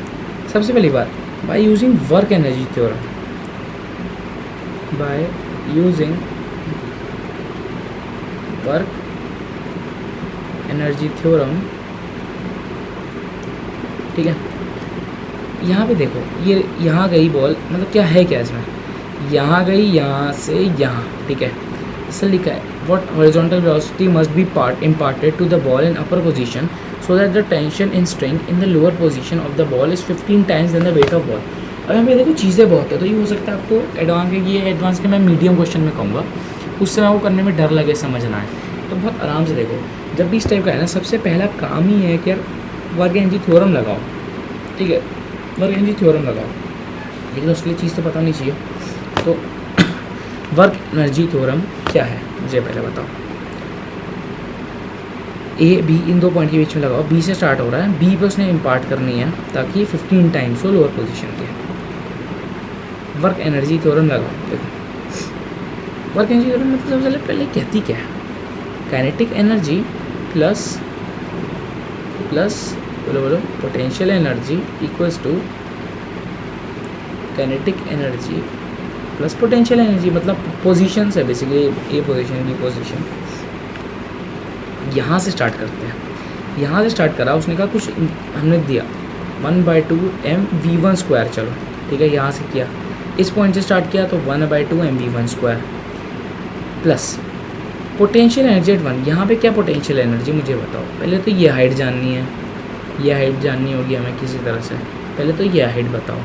सबसे पहली बात, by using work energy theorem, by using work energy theorem, ठीक है। यहाँ पे देखो ये यहाँ गई बॉल, मतलब क्या है, क्या इसमें यहाँ गई, यहाँ से यहाँ, ठीक है, इससे लिखा है what horizontal velocity must be imparted to the ball in upper position so that the tension in string in the lower position of the ball is 15 times than the weight of ball। अब यहाँ पे देखो चीज़ें बहुत है, तो ये हो सकता है आपको एडवांस के मैं मीडियम क्वेश्चन में कहूँगा, उस समय वो करने में डर लगे, समझना है, तो बहुत आराम से देखो, जब भी इस टाइप का है ना, सबसे पहला काम ही है कि यार वर्क एनर्जी थ्योरम लगाओ, ठीक है, वर्क एनर्जी थ्योरम लगाओ, लेकिन उसके लिए चीज़ तो पता नहीं चाहिए, तो वर्क एनर्जी थ्योरम क्या है मुझे पहले बताओ। ए बी इन 2 पॉइंट के बीच में लगाओ, बी से स्टार्ट हो रहा है, बी पे उसने इम्पार्ट करनी है ताकि 15 टाइम्स हो लोअर पोजीशन के। वर्क एनर्जी थ्योरम लगाओ, देखो वर्क एनर्जी थ्योरम मतलब सबसे पहले कहती क्या है, काइनेटिक एनर्जी प्लस बोलो potential energy equals to kinetic energy plus potential energy, मतलब पोजीशन है basically, A position B position. यहाँ से स्टार्ट करते हैं, यहाँ से स्टार्ट करा, उसने कहा कुछ हमने दिया 1/2 mv1², चलो ठीक है, यहाँ से किया, इस पॉइंट से स्टार्ट किया तो 1/2 mv1² plus potential energy at 1, यहाँ पे क्या पोटेंशियल एनर्जी मुझे बताओ। पहले तो ये हाइट जाननी है, ये हाइट जाननी होगी हमें किसी तरह से। पहले तो ये हाइट बताओ।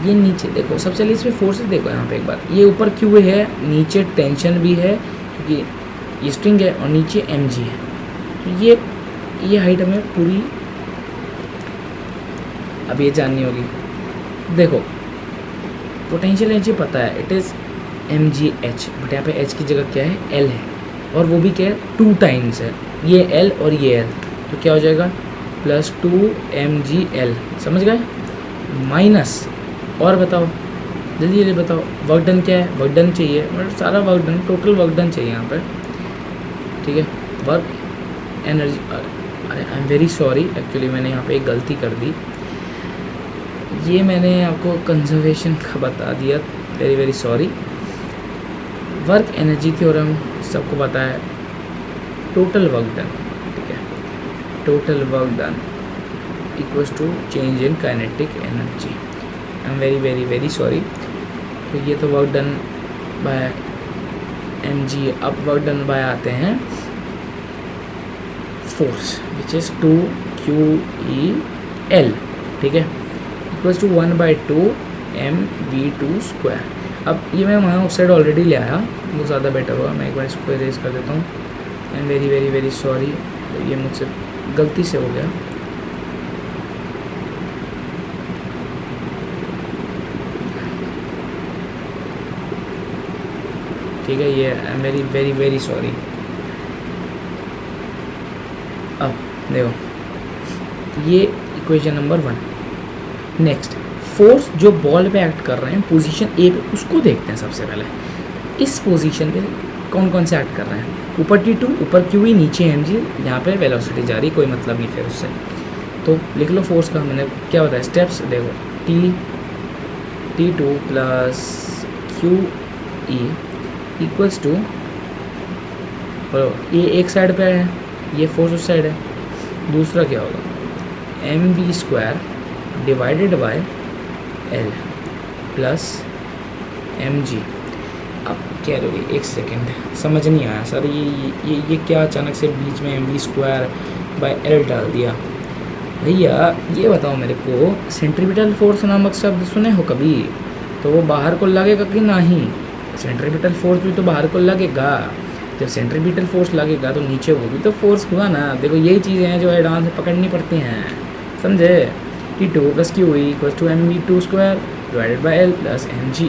ये नीचे देखो, सबसे पहले इसमें फोर्सेस देखो यहाँ पे एक बार। ये ऊपर क्यू है, नीचे टेंशन भी है क्योंकि ये स्ट्रिंग है, और नीचे एम जी है। तो ये हाइट हमें पूरी अब ये जाननी होगी। देखो पोटेंशियल एनर्जी पता है, it is M G H, but यहाँ पे एच की जगह क्या है, एल है, और वो भी क्या है 2 टाइम्स है, ये एल और ये एल, तो क्या हो जाएगा +2 mgl, समझ गए। माइनस, और बताओ जल्दी जल्दी बताओ वर्क डन क्या है। वर्क डन चाहिए, मतलब सारा work done, total work done चाहिए यहाँ पर, ठीक है। वर्क एनर्जी, अरे I am very sorry, actually मैंने यहाँ पे एक गलती कर दी। ये मैंने आपको कंजर्वेशन का बता दिया, very very sorry. Work energy theorem सबको पता है, टोटल वर्क डन, ठीक है। Total work done equals to change in kinetic energy. I am very very very sorry. तो ये तो work done by M G. अब वर्क डन बाय आते हैं फोर्स, विच इज़ 2QEL, ठीक है, इक्वल्स टू 1/2 mv2 स्क्वायर। अब ये मैं वहाँ उस साइड ऑलरेडी ले आया, वो ज़्यादा बेटर होगा। मैं एक बार इसको इरेज कर देता हूँ। आई am very very very sorry, ये मुझसे गलती से हो गया। ठीक है, ये आई am very very very sorry. अब देखो ये इक्वेशन नंबर 1। नेक्स्ट, फोर्स जो बॉल पे एक्ट कर रहे हैं पोजीशन ए पे, उसको देखते हैं सबसे पहले। इस पोजीशन पे कौन कौन से एक्ट कर रहे हैं। ऊपर T2, ऊपर QE, नीचे mg, यहाँ पे वेलोसिटी जा रही, कोई मतलब नहीं फिर उससे। तो लिख लो फोर्स का, मैंने क्या बताया स्टेप्स। देखो T2 plus QE equals to, ये एक साइड पे है, ये फोर्स उस साइड है। दूसरा क्या होगा, mv² divided by L plus mg। अब क्या लोगे, एक सेकेंड, समझ नहीं आया सर, ये क्या अचानक से बीच में mv² बाय L डाल दिया। भैया ये बताओ मेरे को, सेंट्रीपिटल फोर्स नामक शब्द सुने हो कभी? तो वो बाहर को लगेगा कि नहीं? सेंट्रीपिटल फोर्स भी तो बाहर को लगेगा। जब सेंट्रीपिटल फोर्स लगेगा तो नीचे वो भी तो फोर्स हुआ ना। देखो यही चीज़ें हैं जो एडवांस में पकड़नी पड़ती हैं, समझे। T2 plus QE equals to mv2 square divided by L plus mg।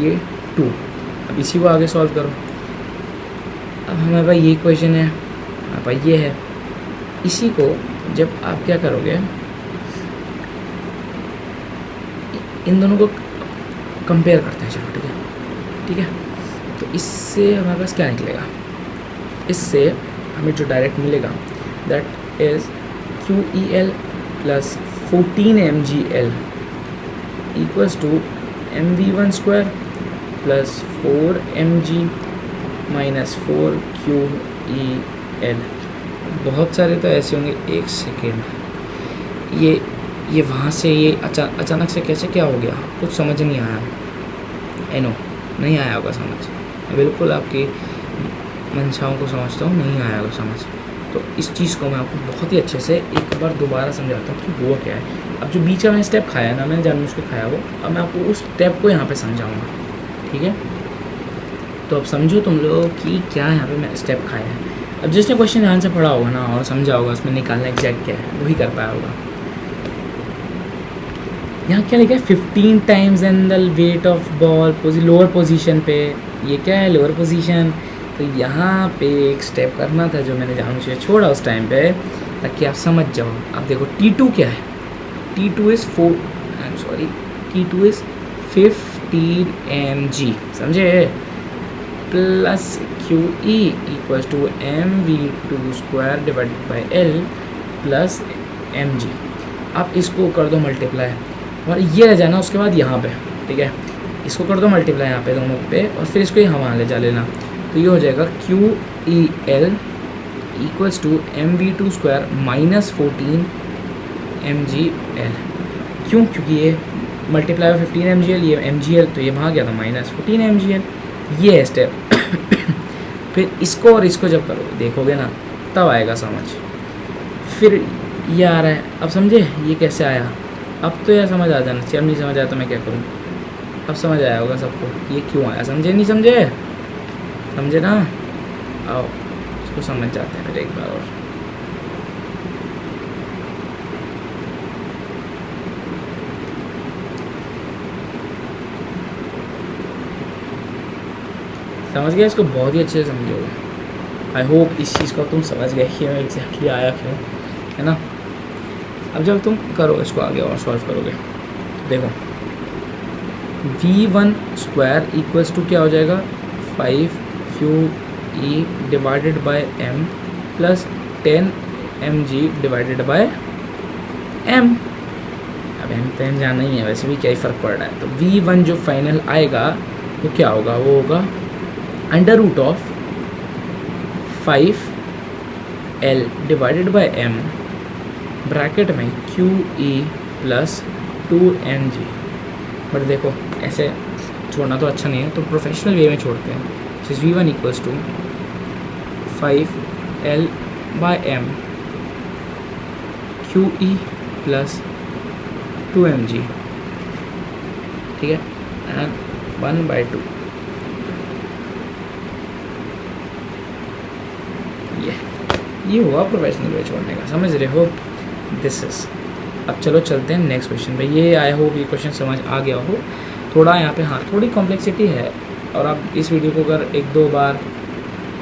ये 2। अब इसी को आगे सॉल्व करो। अब हमारे पास ये इक्वेशन है, हमारे पास ये है। इसी को जब आप क्या करोगे, इन दोनों को कंपेयर करते हैं, चलो ठीक है, ठीक है। तो इससे हमारे पास क्या निकलेगा, इससे हमें जो डायरेक्ट मिलेगा that is QEL plus 14 mgl equals to mv1 square plus 4 mg minus 4 QEL। बहुत सारे तो ऐसे होंगे, एक सेकेंड, ये वहाँ से ये अचानक से कैसे क्या हो गया, कुछ समझ नहीं आया। नो नहीं आया होगा समझ, मैं बिल्कुल आपकी मंशाओं को समझता हूँ, नहीं आया होगा समझ। तो इस चीज़ को मैं आपको बहुत ही अच्छे से एक बार दोबारा समझाता हूँ कि हुआ क्या है। अब जो बीच में स्टेप खाया ना, मैंने जानबूझ के खाया वो, अब मैं आपको उस स्टेप को यहाँ पे समझाऊँगा, ठीक है। तो अब समझो तुम लोग कि क्या यहाँ पे मैं स्टेप खाया है। अब जिसने क्वेश्चन ध्यान से पढ़ा होगा ना और समझा होगा, उसमें निकालना एग्जैक्ट क्या है वही कर पाया होगा। यहाँ क्या लिखा है, 15 times an the weight of ball lower position पे। ये क्या है, लोअर पोजीशन। तो यहाँ पे एक स्टेप करना था जो मैंने जानबूझ के छोड़ा उस टाइम पे, ताकि आप समझ जाओ। अब देखो T2 क्या है, T2 इज़ 15 mg, समझे, plus QE equals to mv2 square divided by L plus mg। आप इसको कर दो मल्टीप्लाई, और ये रह जाना उसके बाद यहाँ पे, ठीक है। इसको कर दो मल्टीप्लाई यहाँ पे दोनों पे, और फिर इसको यहाँ वहाँ ले जा लेना। तो ये हो जाएगा QEL equals to mv2 square minus 14 mgl। क्यों? क्योंकि ये मल्टीप्लाई 15 mgl, ये mgl, तो ये वहाँ गया था माइनस 14 mgl। ये है स्टेप। फिर इसको और इसको जब करोगे देखोगे ना तब आएगा समझ। फिर ये आ रहा है, अब समझे ये कैसे आया, अब तो यार समझ आ जाना चाहिए। अब नहीं समझ आया तो मैं क्या करूँ, अब समझ आया होगा सबको ये क्यों आया। समझे नहीं समझे, समझे ना, आओ इसको समझ जाते हैं फिर एक बार और। समझ गया, इसको बहुत ही अच्छे से समझोगे। आई होप इस चीज़ को तुम समझ गए कि मैं एग्जैक्टली आया क्यों, है ना। अब जब तुम करो इसको आगे और सॉल्व करोगे, देखो v1 स्क्वायर इक्वल्स टू क्या हो जाएगा 5qe divided by m plus 10mg divided by m। अब m तो m जाना ही है, वैसे भी क्या ही फ़र्क पड़ रहा है। तो v1 जो फाइनल आएगा वो क्या होगा, वो होगा under root of 5l divided by m bracket में qe प्लस 2mg। बट देखो ऐसे छोड़ना तो अच्छा नहीं है, तो प्रोफेशनल वे में छोड़ते हैं। जिस v1 equals to 5l by m qe plus 2mg, ठीक है, एंड 1/2। ये हुआ प्रोफेशनल वे छोड़ने का, समझ रहे हो, दिस इज। अब चलो चलते हैं नेक्स्ट क्वेश्चन पे। ये आई होप ये क्वेश्चन समझ आ गया हो। थोड़ा यहाँ पे हाँ थोड़ी कॉम्प्लेक्सिटी है, और आप इस वीडियो को अगर 1-2 बार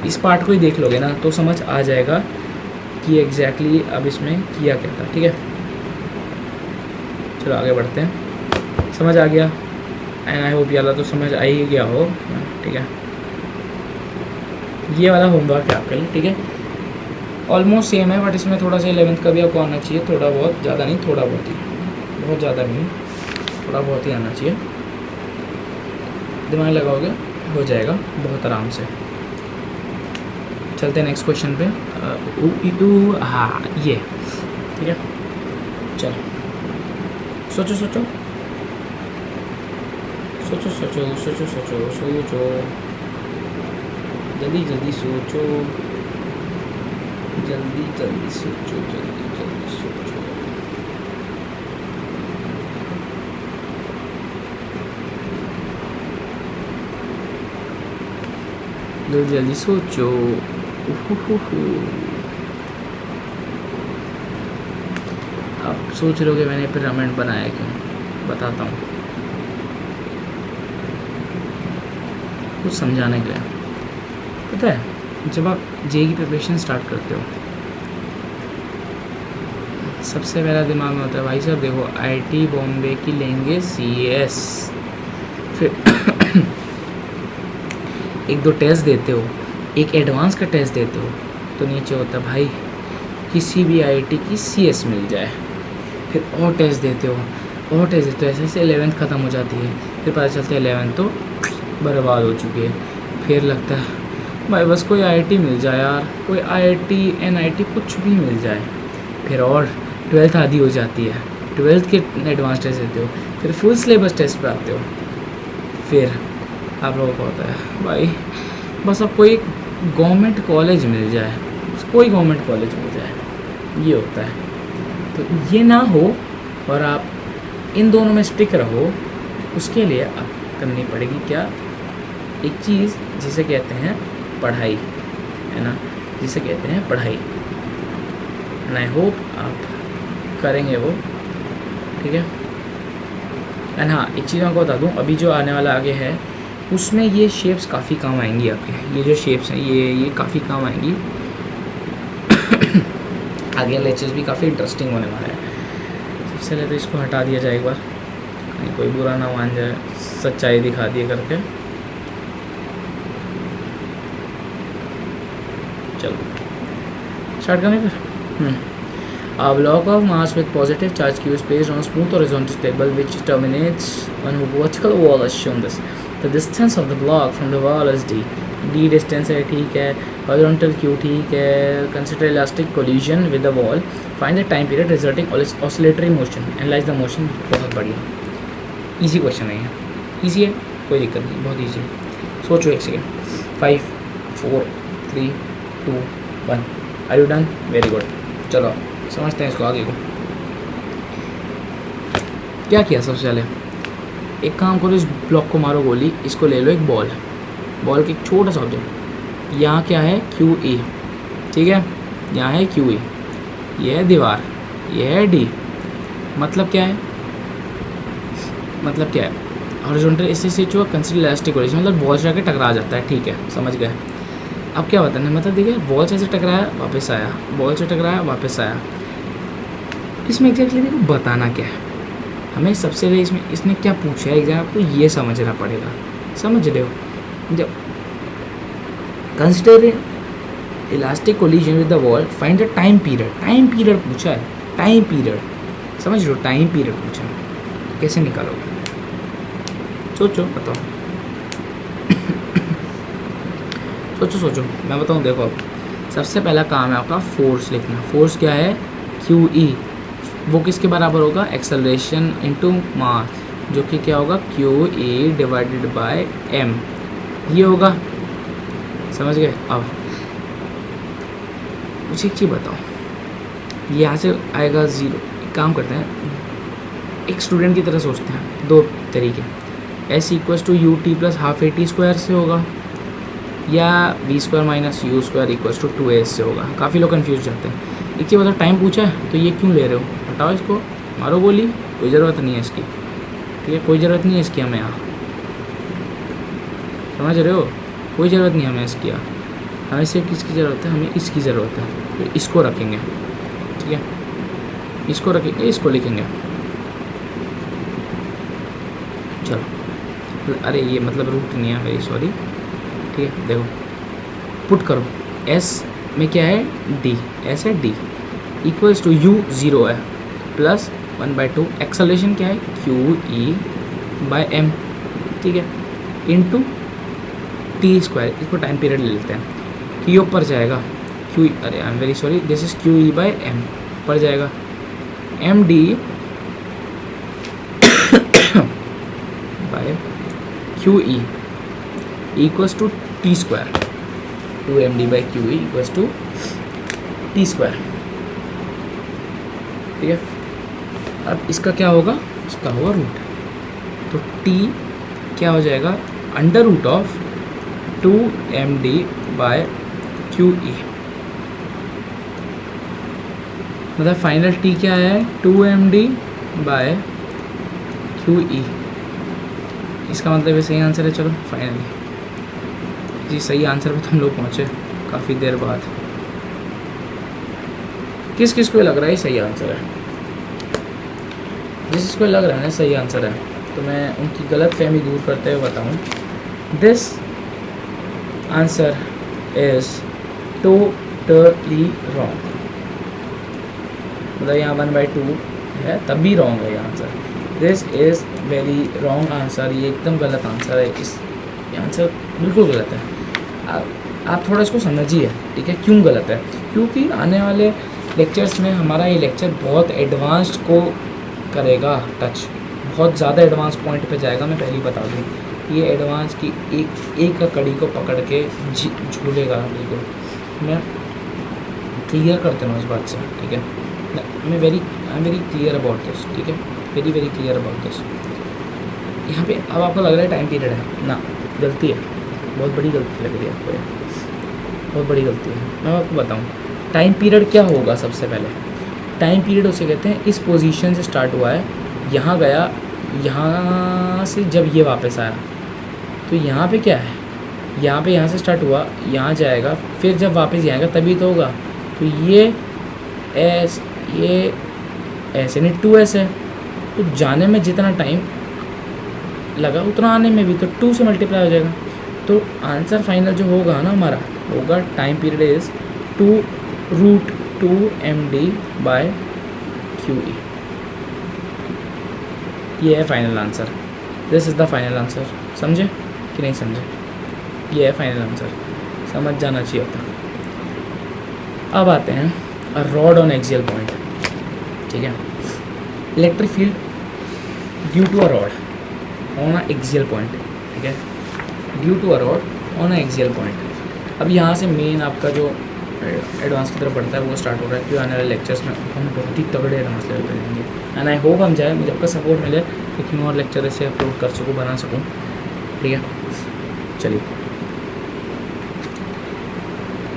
इस पार्ट को ही देख लोगे ना तो समझ आ जाएगा कि एग्जैक्टली अब इसमें किया क्या था, ठीक है। चलो आगे बढ़ते हैं। समझ आ गया एंड आई होप ये वाला तो समझ आ ही गया हो, ठीक है। ये वाला होमवर्क है आपके लिए, ठीक है। ऑलमोस्ट सेम है, बट इसमें थोड़ा सा 11th का भी आपको आना चाहिए, थोड़ा बहुत, ज़्यादा नहीं, थोड़ा बहुत ही, बहुत ज़्यादा नहीं, थोड़ा बहुत ही आना चाहिए। दिमाग लगाओगे हो जाएगा बहुत आराम से। चलते हैं नेक्स्ट क्वेश्चन पे। हाँ ये ठीक है, चलो सोचो सोचो सोचो सोचो सोचो सोचो सोचो, जल्दी जल्दी सोचो, जल्दी जल्दी सोचो, जल्दी जल्दी सोचो। जल्दी जल्दी सोचो। आप सोच रहे हो कि मैंने पिरामिड बनाया क्यों, बताता हूँ कुछ समझाने के लिए। पता है जब आप जेई की प्रिपरेशन स्टार्ट करते हो, सबसे पहला दिमाग में होता है भाई साहब देखो आईआईटी बॉम्बे की लेंगे सीएस, फिर 1-2 टेस्ट देते हो, एक एडवांस का टेस्ट देते हो, तो नीचे होता है भाई किसी भी आईआईटी की सीएस मिल जाए, फिर और टेस्ट देते हो और टेस्ट देते हो, ऐसे ऐसे 11th ख़त्म हो जाती है, फिर पता चलता है 11th तो बर्बाद हो चुकी है। फिर लगता है भाई बस कोई आईआईटी मिल जाए यार, कोई आईआईटी एनआईटी कुछ भी मिल जाए। फिर और 12th आधी हो जाती है, 12th के एडवांस टेस्ट देते हो, फिर फुल सिलेबस टेस्ट पे आते हो, फिर आप लोगों को होता है भाई बस अब कोई गवर्नमेंट कॉलेज मिल जाए, कोई गवर्नमेंट कॉलेज मिल जाए, ये होता है। तो ये ना हो और आप इन दोनों में स्टिक रहो, उसके लिए आप करनी पड़ेगी क्या, एक चीज़ जिसे कहते हैं पढ़ाई, है ना, जिसे कहते हैं पढ़ाई। एंड आई होप आप करेंगे वो, ठीक है। एंड हाँ एक चीज़ मैं आपको बता दूँ, अभी जो आने वाला आगे है उसमें ये शेप्स काफ़ी काम आएंगी आपके, ये जो शेप्स हैं ये काफ़ी काम आएंगी। आगे लेक्चर्स भी काफ़ी इंटरेस्टिंग होने वाला है। सबसे पहले तो इसको हटा दिया जाए एक बार, कहीं कोई बुरा ना मान जाए, सच्चाई दिखा दिए करके। चलो स्टार्ट करें फिर। A block of mass with positive charge q is placed on a smooth horizontal table which terminates on a vertical wall as shown this. The distance of the block from the wall is d. d distance है, ठीक है, horizontal q ठीक है, consider elastic collision with the wall, find the time period resulting oscillatory motion, analyze the motion। बहुत बढ़िया, easy question है ये, easy है, कोई दिक्कत नहीं, बहुत इजी है। सोचो एक सेकेंड, 5 4 3 2 1। Are you done? Very good. चलो समझते हैं इसको आगे को। क्या किया सबसे पहले, एक काम करो, इस ब्लॉक को मारो गोली, इसको ले लो एक बॉल के एक छोटा सा ऑब्जेक्ट, यहाँ क्या है क्यू ई, ठीक है, यहाँ है क्यू ई, ये है दीवार, ये है डी। मतलब क्या है, हॉरिजॉन्टल इससे स्विच हुआ, कंसीडर इलास्टिक कोलिजन, मतलब बॉल से आके टकरा जाता है, ठीक है समझ गए। अब क्या बताना है, मतलब देखिए बॉल से टकराया वापस आया, बॉल से टकराया वापस आया। इसमें एग्जैक्टली देखो बताना क्या है हमें, सबसे पहले इसमें इसने क्या पूछा है एग्जाम, आपको ये समझना पड़ेगा, समझ रहे हो। जब consider elastic collision with the wall, find the time period पूछा है, टाइम पीरियड, समझ रहे हो, टाइम पीरियड पूछा है, कैसे निकालोगे, सोचो बताओ। सोचो मैं बताऊँ, देखो सबसे पहला काम है आपका फोर्स लिखना। फोर्स क्या है, क्यू ई, वो किसके बराबर होगा, एक्सेलरेशन इनटू मास, जो कि क्या होगा Q E divided by M, ये होगा, समझ गए। अब मुझे एक चीज़ बताओ, यहाँ से आएगा ज़ीरो, काम करते हैं, एक स्टूडेंट की तरह सोचते हैं, दो तरीके, S equal to U T plus half A T square से होगा, या V square minus U square equal to 2a से होगा। काफ़ी लोग कन्फ्यूज जाते हैं। एक चीज़ बताओ, टाइम पूछा है तो ये क्यों ले रहे हो, हटाओ इसको, मारो गोली, कोई ज़रूरत नहीं है इसकी, ठीक है, कोई ज़रूरत नहीं है इसकी हमें यहाँ, समझ रहे हो, कोई ज़रूरत नहीं हमें इसकी यहाँ, हमें सिर्फ किसकी ज़रूरत है, हमें इसकी ज़रूरत है, तो इसको रखेंगे, ठीक है, इसको रखेंगे, इसको लिखेंगे। चलो, अरे ये मतलब रूट नहीं है, वेरी सॉरी, ठीक है। देखो पुट करो, एस में क्या है डी, एस है डी, इक्वल्स टू यू 0 है, प्लस 1/2, एक्सेलरेशन क्या है क्यू ई बाय एम, ठीक है, इनटू टी स्क्वायर, इसको टाइम पीरियड ले लेते हैं, क्यू ऊपर जाएगा, क्यू, अरे I am very sorry, this is Q E by M, ऊपर जाएगा M D by Q E equals to T square, 2md by Q E equals to T square, ठीक है। अब इसका क्या होगा, इसका होगा रूट, तो टी क्या हो जाएगा, under root of 2md by Q E, मतलब फाइनल टी क्या है 2md बाय क्यू ई, इसका मतलब ये सही आंसर है। चलो फाइनली जी सही आंसर पे तुम लोग पहुँचे काफ़ी देर बाद। किस किस को लग रहा है सही आंसर है, जिसको लग रहा है ना सही आंसर है, तो मैं उनकी गलत फहमी दूर करते हुए बताऊँ, this answer is totally wrong, मतलब यहाँ 1/2 है तब भी रॉन्ग है ये answer, this is very wrong answer, ये एकदम गलत आंसर है, इस आंसर बिल्कुल गलत है। आप थोड़ा इसको समझिए, ठीक है, क्यों गलत है, क्योंकि आने वाले लेक्चर्स में हमारा ये लेक्चर बहुत एडवांस्ड को करेगा टच, बहुत ज़्यादा एडवांस पॉइंट पे जाएगा, मैं पहले ही बता दूँ, ये एडवांस की एक कड़ी को पकड़ के झूलेगा बिल्कुल, मैं क्लियर करते हूँ उस बात से, ठीक है, आई am very clear about this, ठीक है, वेरी क्लियर अबाउट दिस। यहाँ पे अब आपको लग रहा है टाइम पीरियड है ना, गलती है, बहुत बड़ी गलती लग रही है आपको, बहुत बड़ी गलती है। मैं आपको बताऊँ टाइम पीरियड क्या होगा, सबसे पहले टाइम पीरियड उसे कहते हैं, इस पोजीशन से स्टार्ट हुआ है, यहाँ गया, यहाँ से जब ये वापस आया, तो यहाँ पे क्या है, यहाँ से स्टार्ट हुआ, यहाँ जाएगा, फिर जब वापस आएगा तभी तो होगा, तो ये एस, ये ऐसे नहीं 2s है, तो जाने में जितना टाइम लगा उतना आने में भी तो 2 से मल्टीप्लाई हो जाएगा, तो आंसर फाइनल जो होगा ना हमारा होगा time period is 2√2md by Q E, ये है final answer, this is the final answer, समझे कि नहीं समझे, ये है फाइनल आंसर, समझ जाना चाहिए होता। अब आते हैं रॉड ऑन एक्सियल पॉइंट, ठीक है, electric field due to a rod on a axial point, ठीक है, due to a rod on a axial point, अब यहाँ से मेन आपका जो एडवांस की तरफ बढ़ता है वो स्टार्ट हो रहा है, क्योंकि आने वाले लेक्चर्स में हम बहुत ही तगड़े एडवांस लेवल पे लेंगे। एंड आई होप हम जाए, मुझे आपका सपोर्ट मिले क्योंकि मैं और लेक्चर ऐसे अपलोड कर सकूँ, बना सकूँ, ठीक है। चलिए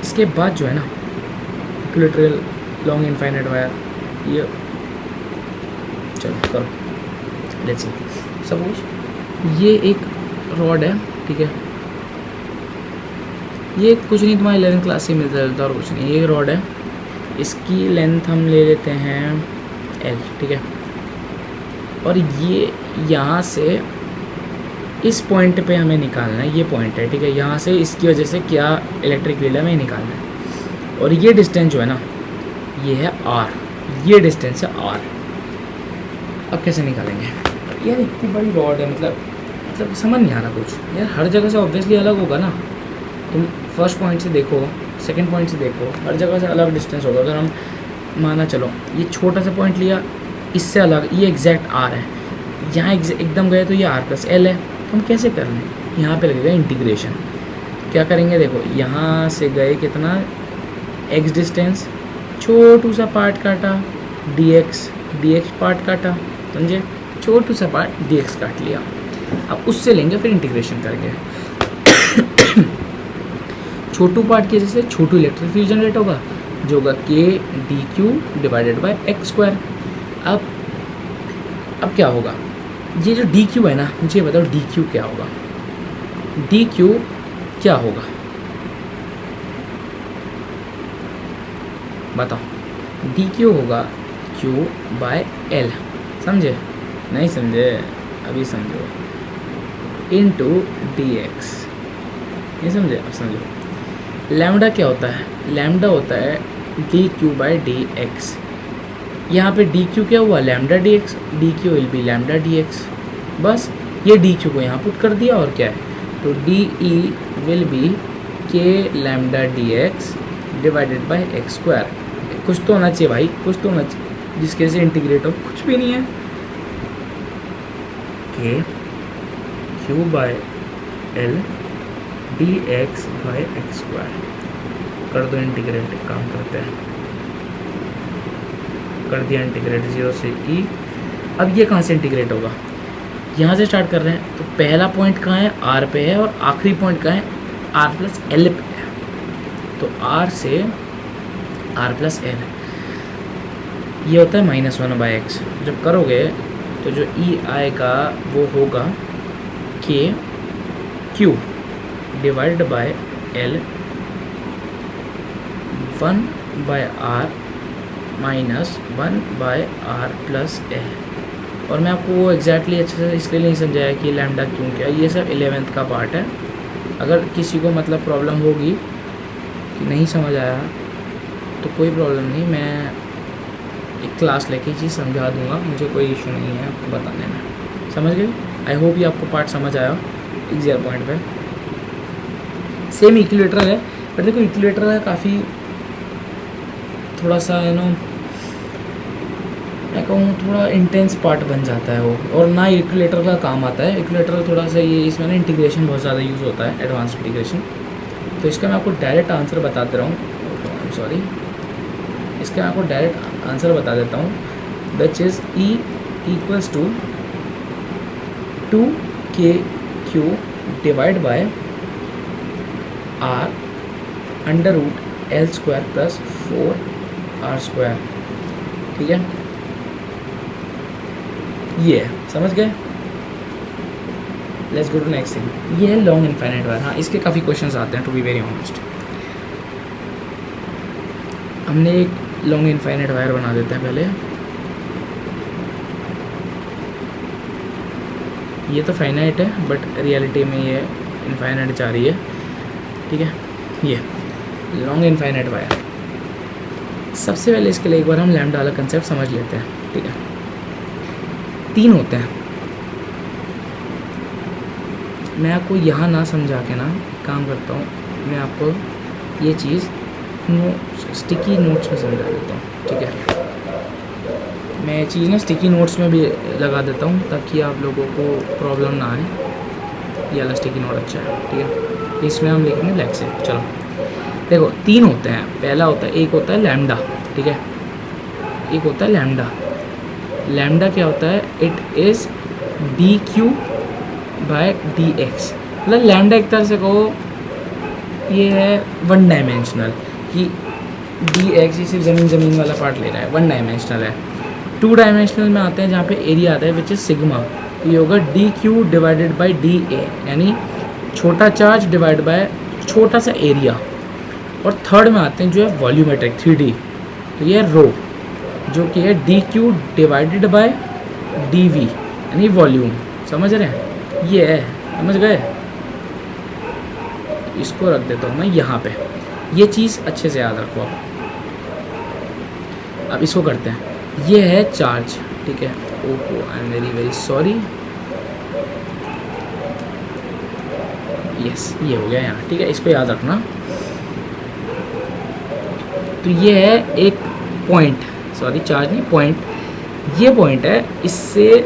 इसके बाद जो है ना इक्विलैटरल लॉन्ग इनफाइनाइट वायर, ये चलो करो, लेट्स सी। सपोज ये एक रॉड है, ठीक है, ये कुछ नहीं, तुम्हारी 11th क्लास से मिलता जुलता और कुछ नहीं। ये रॉड है, इसकी लेंथ हम ले लेते हैं L, ठीक है, और ये यहाँ से इस पॉइंट पे हमें निकालना है, ये पॉइंट है, ठीक है। यहाँ से इसकी वजह से क्या इलेक्ट्रिक फील्ड हमें निकालना है, और ये डिस्टेंस जो है ना ये है R, ये डिस्टेंस है R। अब कैसे निकालेंगे यार, इतनी बड़ी रॉड है, मतलब समझ नहीं आ रहा कुछ यार, हर जगह से ऑब्वियसली अलग होगा ना। तुम फर्स्ट पॉइंट से देखो, सेकंड पॉइंट से देखो, हर जगह से अलग डिस्टेंस होगा। अगर हम माना चलो ये छोटा सा पॉइंट लिया, इससे अलग ये एग्जैक्ट R है, यहाँ एकदम गए तो ये R+L है। हम कैसे कर लें, यहाँ पे लगेगा इंटीग्रेशन। क्या करेंगे, देखो यहाँ से गए कितना x डिस्टेंस, छोटू सा पार्ट काटा, dx पार्ट काटा, समझे, छोटू सा पार्ट dx काट लिया। अब उससे लेंगे फिर इंटीग्रेशन करेंगे। छोटू पार्ट की वजह से छोटू इलेक्ट्रिक फील्ड जनरेट होगा, जो होगा k dq divided by x²। अब क्या होगा, ये जो dq है ना, मुझे बताओ dq क्या होगा, dq क्या होगा बताओ। dq होगा q/L, समझे, नहीं समझे, अभी समझो, इनटू dx, नहीं समझे, अब समझो। लैम्डा क्या होता है, लैम्डा होता है dq/dx। यहाँ पे dq क्या हुआ, lambda dx, dq will be lambda dx। बस ये dq को यहाँ पुट कर दिया, और क्या है, तो de will be k lambda dx divided by x²। कुछ तो होना चाहिए भाई, कुछ तो होना चाहिए जिसके से इंटीग्रेट हो, कुछ भी नहीं है। k q/L dx/x², कर दो इंटीग्रेट, काम करते हैं, कर दिया इंटीग्रेट 0 से e। अब ये कहाँ से इंटीग्रेट होगा, यहाँ से स्टार्ट कर रहे हैं, तो पहला पॉइंट कहाँ है, R पे है, और आखिरी पॉइंट कहाँ है, R+L पे है। तो R से R+L ये होता है -1/x। जब करोगे तो जो e आएगा वो होगा k q divide by L 1/R minus 1/R+L। और मैं आपको वो एग्जैक्टली अच्छे से इसलिए नहीं समझाया कि लैम्डा क्यों क्या, ये सब 11th का पार्ट है। अगर किसी को मतलब प्रॉब्लम होगी कि नहीं समझ आया तो कोई प्रॉब्लम नहीं, मैं एक क्लास लेके चीज़ समझा दूंगा, मुझे कोई इशू नहीं है आपको बताने में, समझ गए। आई होप ये आपको पार्ट समझ आया एक 0 पॉइंट पे। सेम इक्विलैटरल है, पर देखो इक्विलैटरल है काफ़ी थोड़ा सा मैं कहूँ थोड़ा इंटेंस पार्ट बन जाता है वो, और ना इक्विलैटरल का काम आता है। इक्विलैटरल थोड़ा सा ये इसमें ना इंटीग्रेशन बहुत ज़्यादा यूज़ होता है, एडवांस इंटीग्रेशन। तो इसका मैं आपको डायरेक्ट आंसर बता दे रहा हूँ, सॉरी, इसका मैं आपको डायरेक्ट आंसर बता देता हूँ, which is E = 2kq divide by R √L² + 4R², ठीक है। ये है, समझ गए। Let's go to next thing, ये है लॉन्ग इनफाइनाइट वायर। हाँ, इसके काफ़ी क्वेश्चंस आते हैं, टू बी वेरी ऑनेस्ट। हमने एक लॉन्ग इनफाइनाइट वायर बना देते हैं पहले। ये तो फाइनाइट है बट रियलिटी में ये इनफाइनाइट जा रही है, ठीक है। ये लॉन्ग इनफाइनाइट वायर, सबसे पहले इसके लिए एक बार हम लैम्डा वाला कंसेप्ट समझ लेते हैं, ठीक है। 3 होते हैं, मैं आपको यहाँ ना समझा के ना काम करता हूँ, मैं आपको ये चीज़ स्टिकी नोट्स में समझा देता हूँ, ठीक है। मैं ये चीज़ ना स्टिकी नोट्स में भी लगा देता हूँ ताकि आप लोगों को प्रॉब्लम ना आए। ये वाला स्टिकी नोट अच्छा है, ठीक है, इसमें हम लिखेंगे ब्लैक से। चलो देखो 3 होते हैं, पहला होता है, एक होता है लैम्डा, ठीक है, एक होता है लैम्डा। लैम्डा क्या होता है, it is D Q by D X. मतलब लैम्डा एक तरह से कहो ये है वन डायमेंशनल, कि डी एक्स सिर्फ ज़मीन वाला पार्ट ले रहा है, वन डायमेंशनल है। टू डायमेंशनल में आते हैं जहाँ पे एरिया आता है विच इज़ सिग्मा, तो ये होगा D Q divided by D A, यानी छोटा चार्ज डिवाइड बाय छोटा सा एरिया। और थर्ड में आते हैं जो है वॉल्यूमेट्रिक 3D, तो ये है रो, जो कि है D Q divided by D V, यानी वॉल्यूम। समझ रहे हैं, ये है, समझ गए। इसको रख देता हूँ मैं यहाँ पे, ये चीज़ अच्छे से याद रखो आप। अब इसको करते हैं, ये है चार्ज, ठीक है। ओहो, आई am very very sorry. Yes, ये हो गया यहाँ, ठीक है, इसको याद रखना। तो ये है एक पॉइंट, सॉरी चार्ज नहीं, पॉइंट। ये पॉइंट है इससे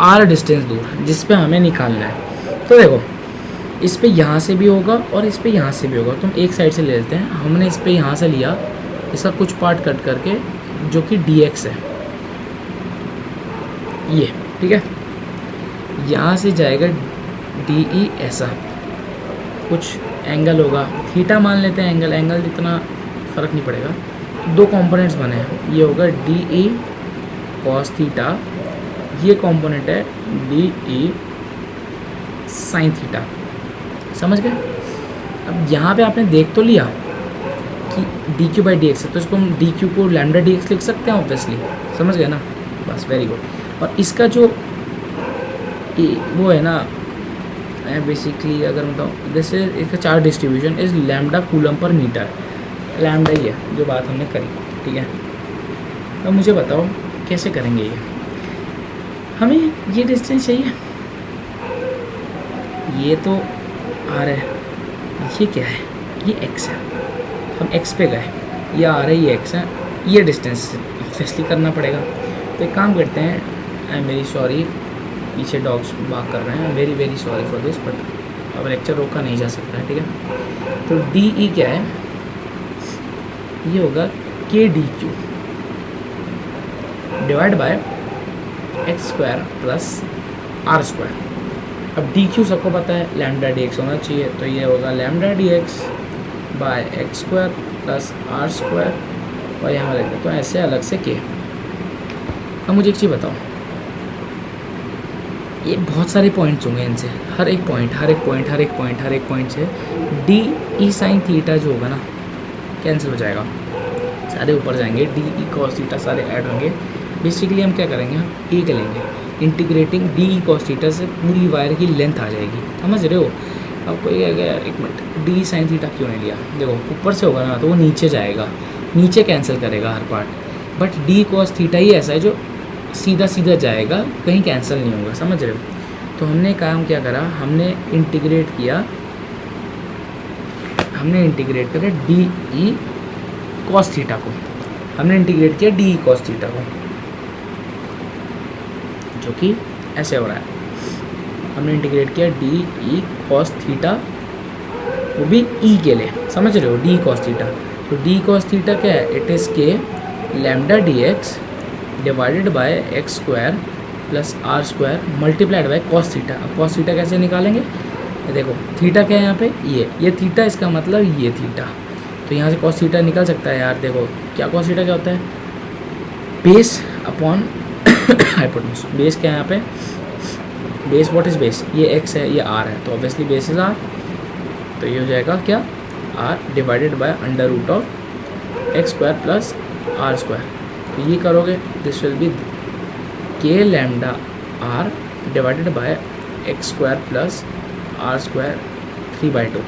आर डिस्टेंस दूर, जिस पे हमें निकालना है। तो देखो, इस पे यहाँ से भी होगा और इस पे यहाँ से भी होगा। तुम एक साइड से ले लेते हैं, हमने इस पे यहाँ से लिया, इसका कुछ पार्ट कट करके, जो कि dx है, ये, ठीक है। यहाँ से जाएगा de, ऐसा कुछ एंगल होगा, थीटा मान लेते हैं, एंगल इतना फ़र्क नहीं पड़ेगा। दो कंपोनेंट्स बने हैं, ये होगा de cos थीटा, ये कंपोनेंट है de sin थीटा। समझ गए। अब यहाँ पे आपने देख तो लिया कि D Q by D x है, तो इसको हम डी क्यू को लैम्डा डी एक्स लिख सकते हैं ऑब्वियसली। समझ गए ना, बस वेरी गुड। और इसका जो वो है ना, बेसिकली अगर बताऊँ, जैसे इसका charge distribution is lambda coulomb per metre. Lambda ही है जो बात हमने करी, ठीक है। अब मुझे बताओ कैसे करेंगे ये। हमें ये डिस्टेंस चाहिए, ये तो आर है, ये क्या है, ये एक्स है, हम एक्स पे गए, ये आर है, ये एक्स है, ये डिस्टेंस ऑब्वियसली करना पड़ेगा। तो एक काम करते हैं, आई एम वेरी सॉरी, पीछे डॉग्स बात कर रहे हैं, very very sorry for this, but अब लेक्चर रोका नहीं जा सकता है, ठीक है। तो डी ई क्या है, ये होगा K D Q divide by X square plus R square. अब डी क्यू सबको पता है लैम्डा डी एक्स होना चाहिए, तो ये होगा lambda D X by X square plus R square, और यहाँ लिख देता हूँ ऐसे अलग से के। अब मुझे एक चीज़ बताओ, ये बहुत सारे पॉइंट्स होंगे, इनसे हर एक पॉइंट से डी ई साइन थीटा जो होगा ना कैंसिल हो जाएगा, सारे ऊपर जाएंगे, डी ई कॉस थीटा सारे ऐड होंगे। बेसिकली हम क्या करेंगे, हम ए के लेंगे, integrating D E cos theta से पूरी वायर की लेंथ आ जाएगी। समझ रहे हो। अब कोई कहेगा एक मिनट डी साइन थीटा क्यों नहीं लिया, देखो ऊपर से होगा ना तो वो नीचे जाएगा, नीचे कैंसिल करेगा हर part, but D cos theta ही ऐसा है जो सीधा सीधा जाएगा, कहीं कैंसिल नहीं होगा। समझ रहे हो। तो हमने काम क्या करा, हमने इंटीग्रेट करा डी ई कॉस थीटा को, हमने इंटीग्रेट किया डी ई कॉस थीटा को, जो कि ऐसे हो रहा है। हमने इंटीग्रेट किया डी ई कॉस थीटा, वो भी ई के लिए, समझ रहे हो, डी कॉस थीटा। तो डी कॉस थीटा क्या है, it is K lambda D X divided by X square plus R square multiplied by cos theta. अब कॉस थीटा कैसे निकालेंगे, देखो थीटा क्या है यहाँ पे, ये थीटा, इसका मतलब ये थीटा, तो यहाँ से कॉस थीटा निकल सकता है यार। देखो क्या कॉस थीटा क्या होता है, बेस अपॉन हाइपोटेन्यूज। बेस क्या है यहाँ पे, बेस व्हाट इज़ बेस, ये एक्स है, ये आर है, तो ऑब्वियसली बेस इज आर, तो ये हो जाएगा क्या, R divided by under root of X square plus R square. तो ये करोगे, this will be K lambda R divided by X square plus R square 3/2।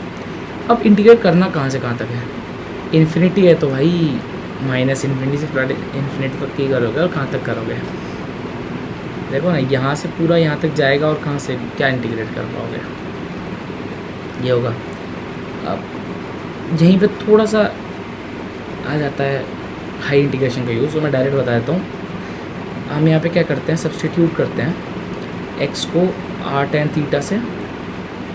अब इंटीग्रेट करना कहाँ से कहाँ तक है, इन्फिनिटी है तो भाई माइनस इन्फिनिटी से इन्फिनिटी तक की करोगे, और कहाँ तक करोगे, देखो ना यहाँ से पूरा यहाँ तक जाएगा, और कहाँ से क्या इंटीग्रेट कर पाओगे, ये होगा। अब यहीं पे थोड़ा सा आ जाता है हाई इंटीग्रेशन का यूज़, तो मैं डायरेक्ट बता देता हूँ। हम यहाँ पे क्या करते हैं, सब्सटीट्यूट करते हैं एक्स को आर टेन थीटा से,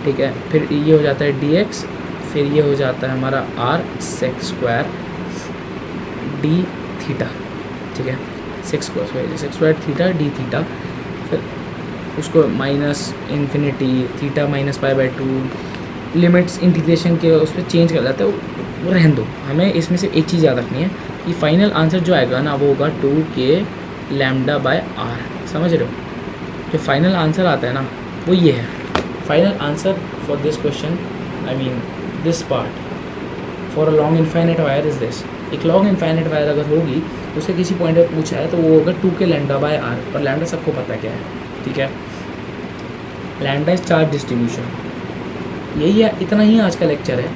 ठीक है, फिर ये हो जाता है डी एक्स, फिर ये हो जाता है हमारा R sec square D theta, ठीक है, sec square theta D theta, फिर उसको minus infinity theta minus pi by two, limits integration के उस पर चेंज कर जाता है, वो रहने दो, हमें इसमें से एक चीज़ याद रखनी है कि फाइनल आंसर जो आएगा ना वो होगा 2k लैम्डा बाय आर, समझ रहे हो? जो फाइनल आंसर आता है ना वो ये है, final answer for this question, I mean this part for a long infinite wire is this. एक लॉन्ग इनफाइनाइट वायर अगर होगी उससे किसी पॉइंट पर पूछा है तो वो होगा 2k लैम्डा बाय आर, और लैम्डा सबको पता क्या है, ठीक है, लैम्डा इज चार्ज डिस्ट्रीब्यूशन। यही है, इतना ही आज का लेक्चर है,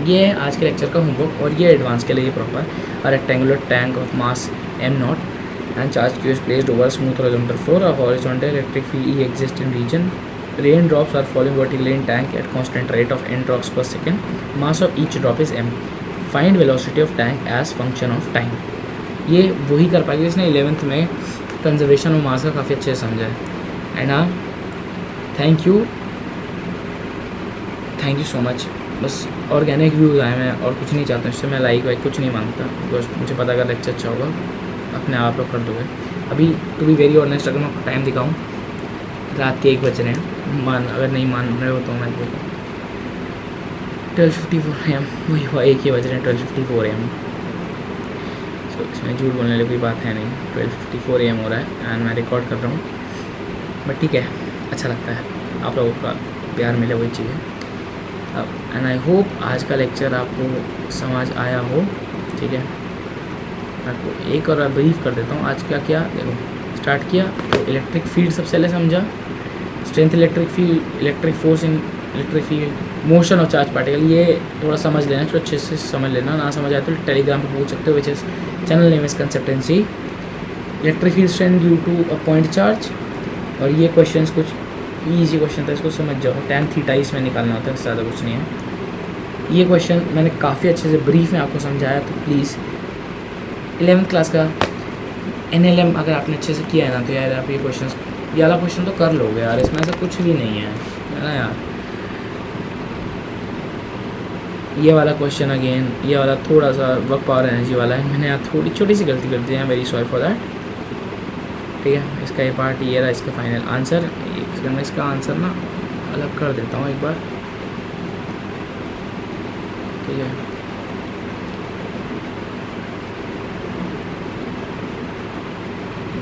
ये है आज के लेक्चर का होमवर्क, और ये एडवांस के लिए proper a rectangular tank of mass m0 and charge q is placed over a smooth horizontal floor. A horizontal electric field E exists in region. Raindrops are falling vertically in tank at constant rate of n drops per second. Mass of each drop is m. Find velocity of tank as function of time. ये वही कर पाएगी जिसने 11th में conservation of mass का काफ़ी अच्छे से समझा है। एंड हाँ, थैंक यू सो मच। बस ऑर्गेनिक व्यूज़ आए, मैं और कुछ नहीं चाहता, इससे मैं लाइक वाइक कुछ नहीं मांगता, बिकॉज मुझे पता अगर लेक्चर अच्छा होगा अपने आप लोग कर दोगे। अभी टू बी वेरी ऑनेस्ट, अगर मैं आपको टाइम दिखाऊँ, रात के 1 बज रहे हैं, अगर नहीं मान रहे हो तो मैं बोलूँ 12:54 AM, वही हुआ, 1 ही बज रहे हैं, 12:54 AM। सो इसमें झूठ बोलने वाली कोई बात है नहीं, 12:54 AM हो रहा है एंड मैं रिकॉर्ड कर रहा हूँ, बट ठीक है, अच्छा लगता है, आप लोगों का प्यार मिले वही चीज़ है। एंड आई होप आज का लेक्चर आपको समझ आया हो, ठीक है। आपको एक और ब्रीफ कर देता हूँ आज क्या क्या। देखो, स्टार्ट किया तो इलेक्ट्रिक फील्ड सबसे पहले समझा, strength electric field, electric force in electric field, motion of charge particle, ये थोड़ा समझ लेना, तो अच्छे से समझ लेना, ना समझ आए तो टेलीग्राम पे पूछ सकते हो, which is channel name is Conceptency electric field strength due to a point charge. और ये क्वेश्चन कुछ ईजी क्वेश्चन था, इसको समझ जाओ, tan थीटा इसमें निकालना होता है, इससे ज़्यादा कुछ नहीं है। ये क्वेश्चन मैंने काफ़ी अच्छे से ब्रीफ में आपको समझाया, तो प्लीज़ 11th क्लास का NLM अगर आपने अच्छे से किया है ना, तो यार आप ये वाला क्वेश्चन तो कर लोगे यार, इसमें ऐसा कुछ भी नहीं है ना यार। ये वाला क्वेश्चन अगेन, ये वाला थोड़ा सा वर्क पावर एनर्जी वाला है, मैंने यहाँ थोड़ी छोटी सी गलती कर दी है, वेरी सॉरी फॉर दैट, ठीक है। इसका ये पार्ट ये रहा, इसका फाइनल आंसर, मैं इसका आंसर ना अलग कर देता हूँ एक बार, ठीक है।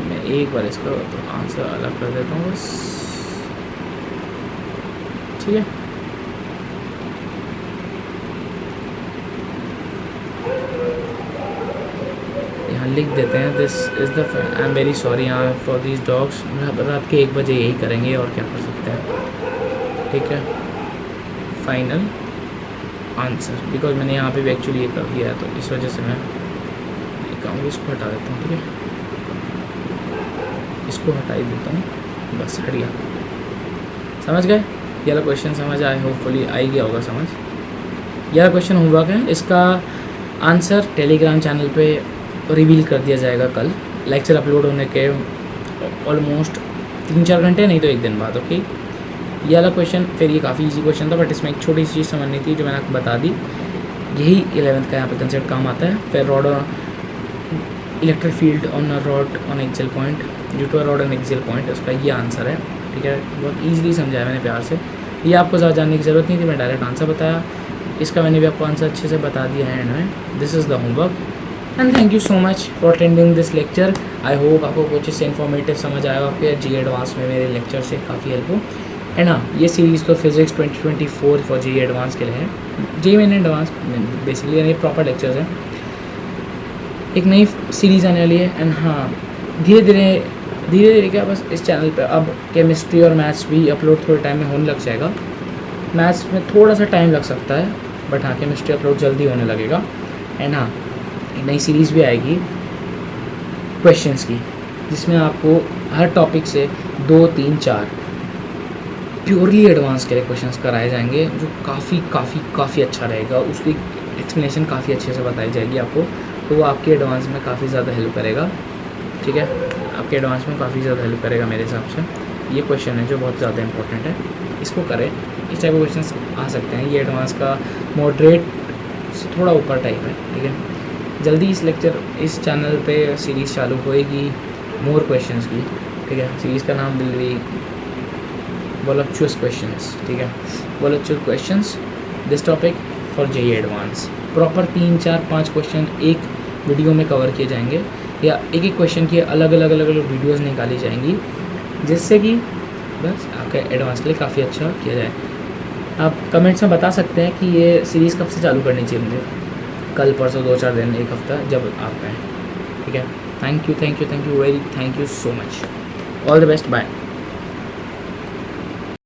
मैं एक बार इसका तो आंसर अलग कर देता हूँ बस, ठीक है। यहाँ लिख देते हैं, this is the, I am very sorry यहाँ फॉर दीज डॉग्स, रात के 1 बजे यही करेंगे और क्या कर सकते हैं, ठीक है। फाइनल आंसर, बिकॉज मैंने यहाँ पे भी एक्चुअली ये कर दिया है, तो इस वजह से मैं कहूँगी इसको हटा देता हूँ, ठीक है, इसको हटा ही देता हूँ, बस हट गया। समझ गए? ये वाला क्वेश्चन समझ आए, होपफुली आ ही गया होगा समझ। ये वाला क्वेश्चन होमवर्क है, इसका आंसर टेलीग्राम चैनल पे रिवील कर दिया जाएगा कल, लेक्चर अपलोड होने के ऑलमोस्ट 3-4 घंटे, नहीं तो 1 दिन बाद, ओके। ये वाला क्वेश्चन, फिर ये काफ़ी इजी क्वेश्चन था, बट इसमें एक छोटी सी चीज़ समझनी थी जो मैंने आपको बता दी, यही 11th का यहाँ पे कंसेप्ट काम आता है। फिर rod electric field on a rod on axial point due to a rod on axial point, उसका ये आंसर है, ठीक है। बहुत ईजिली समझाया मैंने प्यार से, ये आपको ज़्यादा जानने की ज़रूरत नहीं थी, मैं डायरेक्ट आंसर बताया, इसका मैंने भी आपको आंसर अच्छे से बता दिया है एंड में। This is the homework and thank you so much for attending this lecture. I hope आपको कुछ इससे इन्फॉर्मेटिव समझ आएगा, आपके जी एडवांस में मेरे लेक्चर से काफ़ी हेल्प हो, है ना। ये सीरीज़ तो फिजिक्स 2024 फॉर जी एडवांस के लिए है, जी मेन एडवांस बेसिकली, यानी प्रॉपर लेक्चर्स हैं। एक नई सीरीज़ आने वाली है एंड हाँ, धीरे धीरे क्या, बस इस चैनल पे अब केमिस्ट्री और मैथ्स भी अपलोड थोड़े टाइम में होने लग जाएगा। मैथ्स में थोड़ा सा टाइम लग सकता है, बट हाँ केमिस्ट्री अपलोड जल्दी होने लगेगा। एंड हाँ, एक नई सीरीज़ भी आएगी क्वेश्चंस की, जिसमें आपको हर टॉपिक से 2, 3, 4 प्योरली एडवांस के लिए क्वेश्चंस कराए जाएंगे, जो काफ़ी अच्छा रहेगा। उसकी एक्सप्लेनेशन काफ़ी अच्छे से बताई जाएगी आपको, तो वो आपके एडवांस में काफ़ी ज़्यादा हेल्प करेगा, ठीक है। आपके एडवांस में काफ़ी ज़्यादा हेल्प करेगा मेरे हिसाब से। ये क्वेश्चन है जो बहुत ज़्यादा इंपॉर्टेंट है, इसको करें। इस टाइप के क्वेश्चन आ सकते हैं। ये एडवांस का मॉडरेट से थोड़ा ऊपर टाइप है, ठीक है। जल्दी इस चैनल पे सीरीज़ चालू होएगी मोर क्वेश्चंस की, ठीक है। सीरीज़ का नाम विल बी वॉलuptuous क्वेश्चंस, ठीक है। वॉलuptuous questions, this topic for JEE advance. Proper 3, 4, 5 question एक वीडियो में कवर किए जाएंगे, या एक एक क्वेश्चन की अलग अलग वीडियोज़ निकाली जाएंगी, जिससे कि बस आपके एडवांस के लिए काफ़ी अच्छा किया जाए। आप कमेंट्स में बता सकते हैं कि ये सीरीज़ कब से चालू करनी चाहिए मुझे, कल, परसों, 2-4 दिन, एक हफ़्ता, जब आप कहें, ठीक है। Thank you very thank you so much. All the best, bye.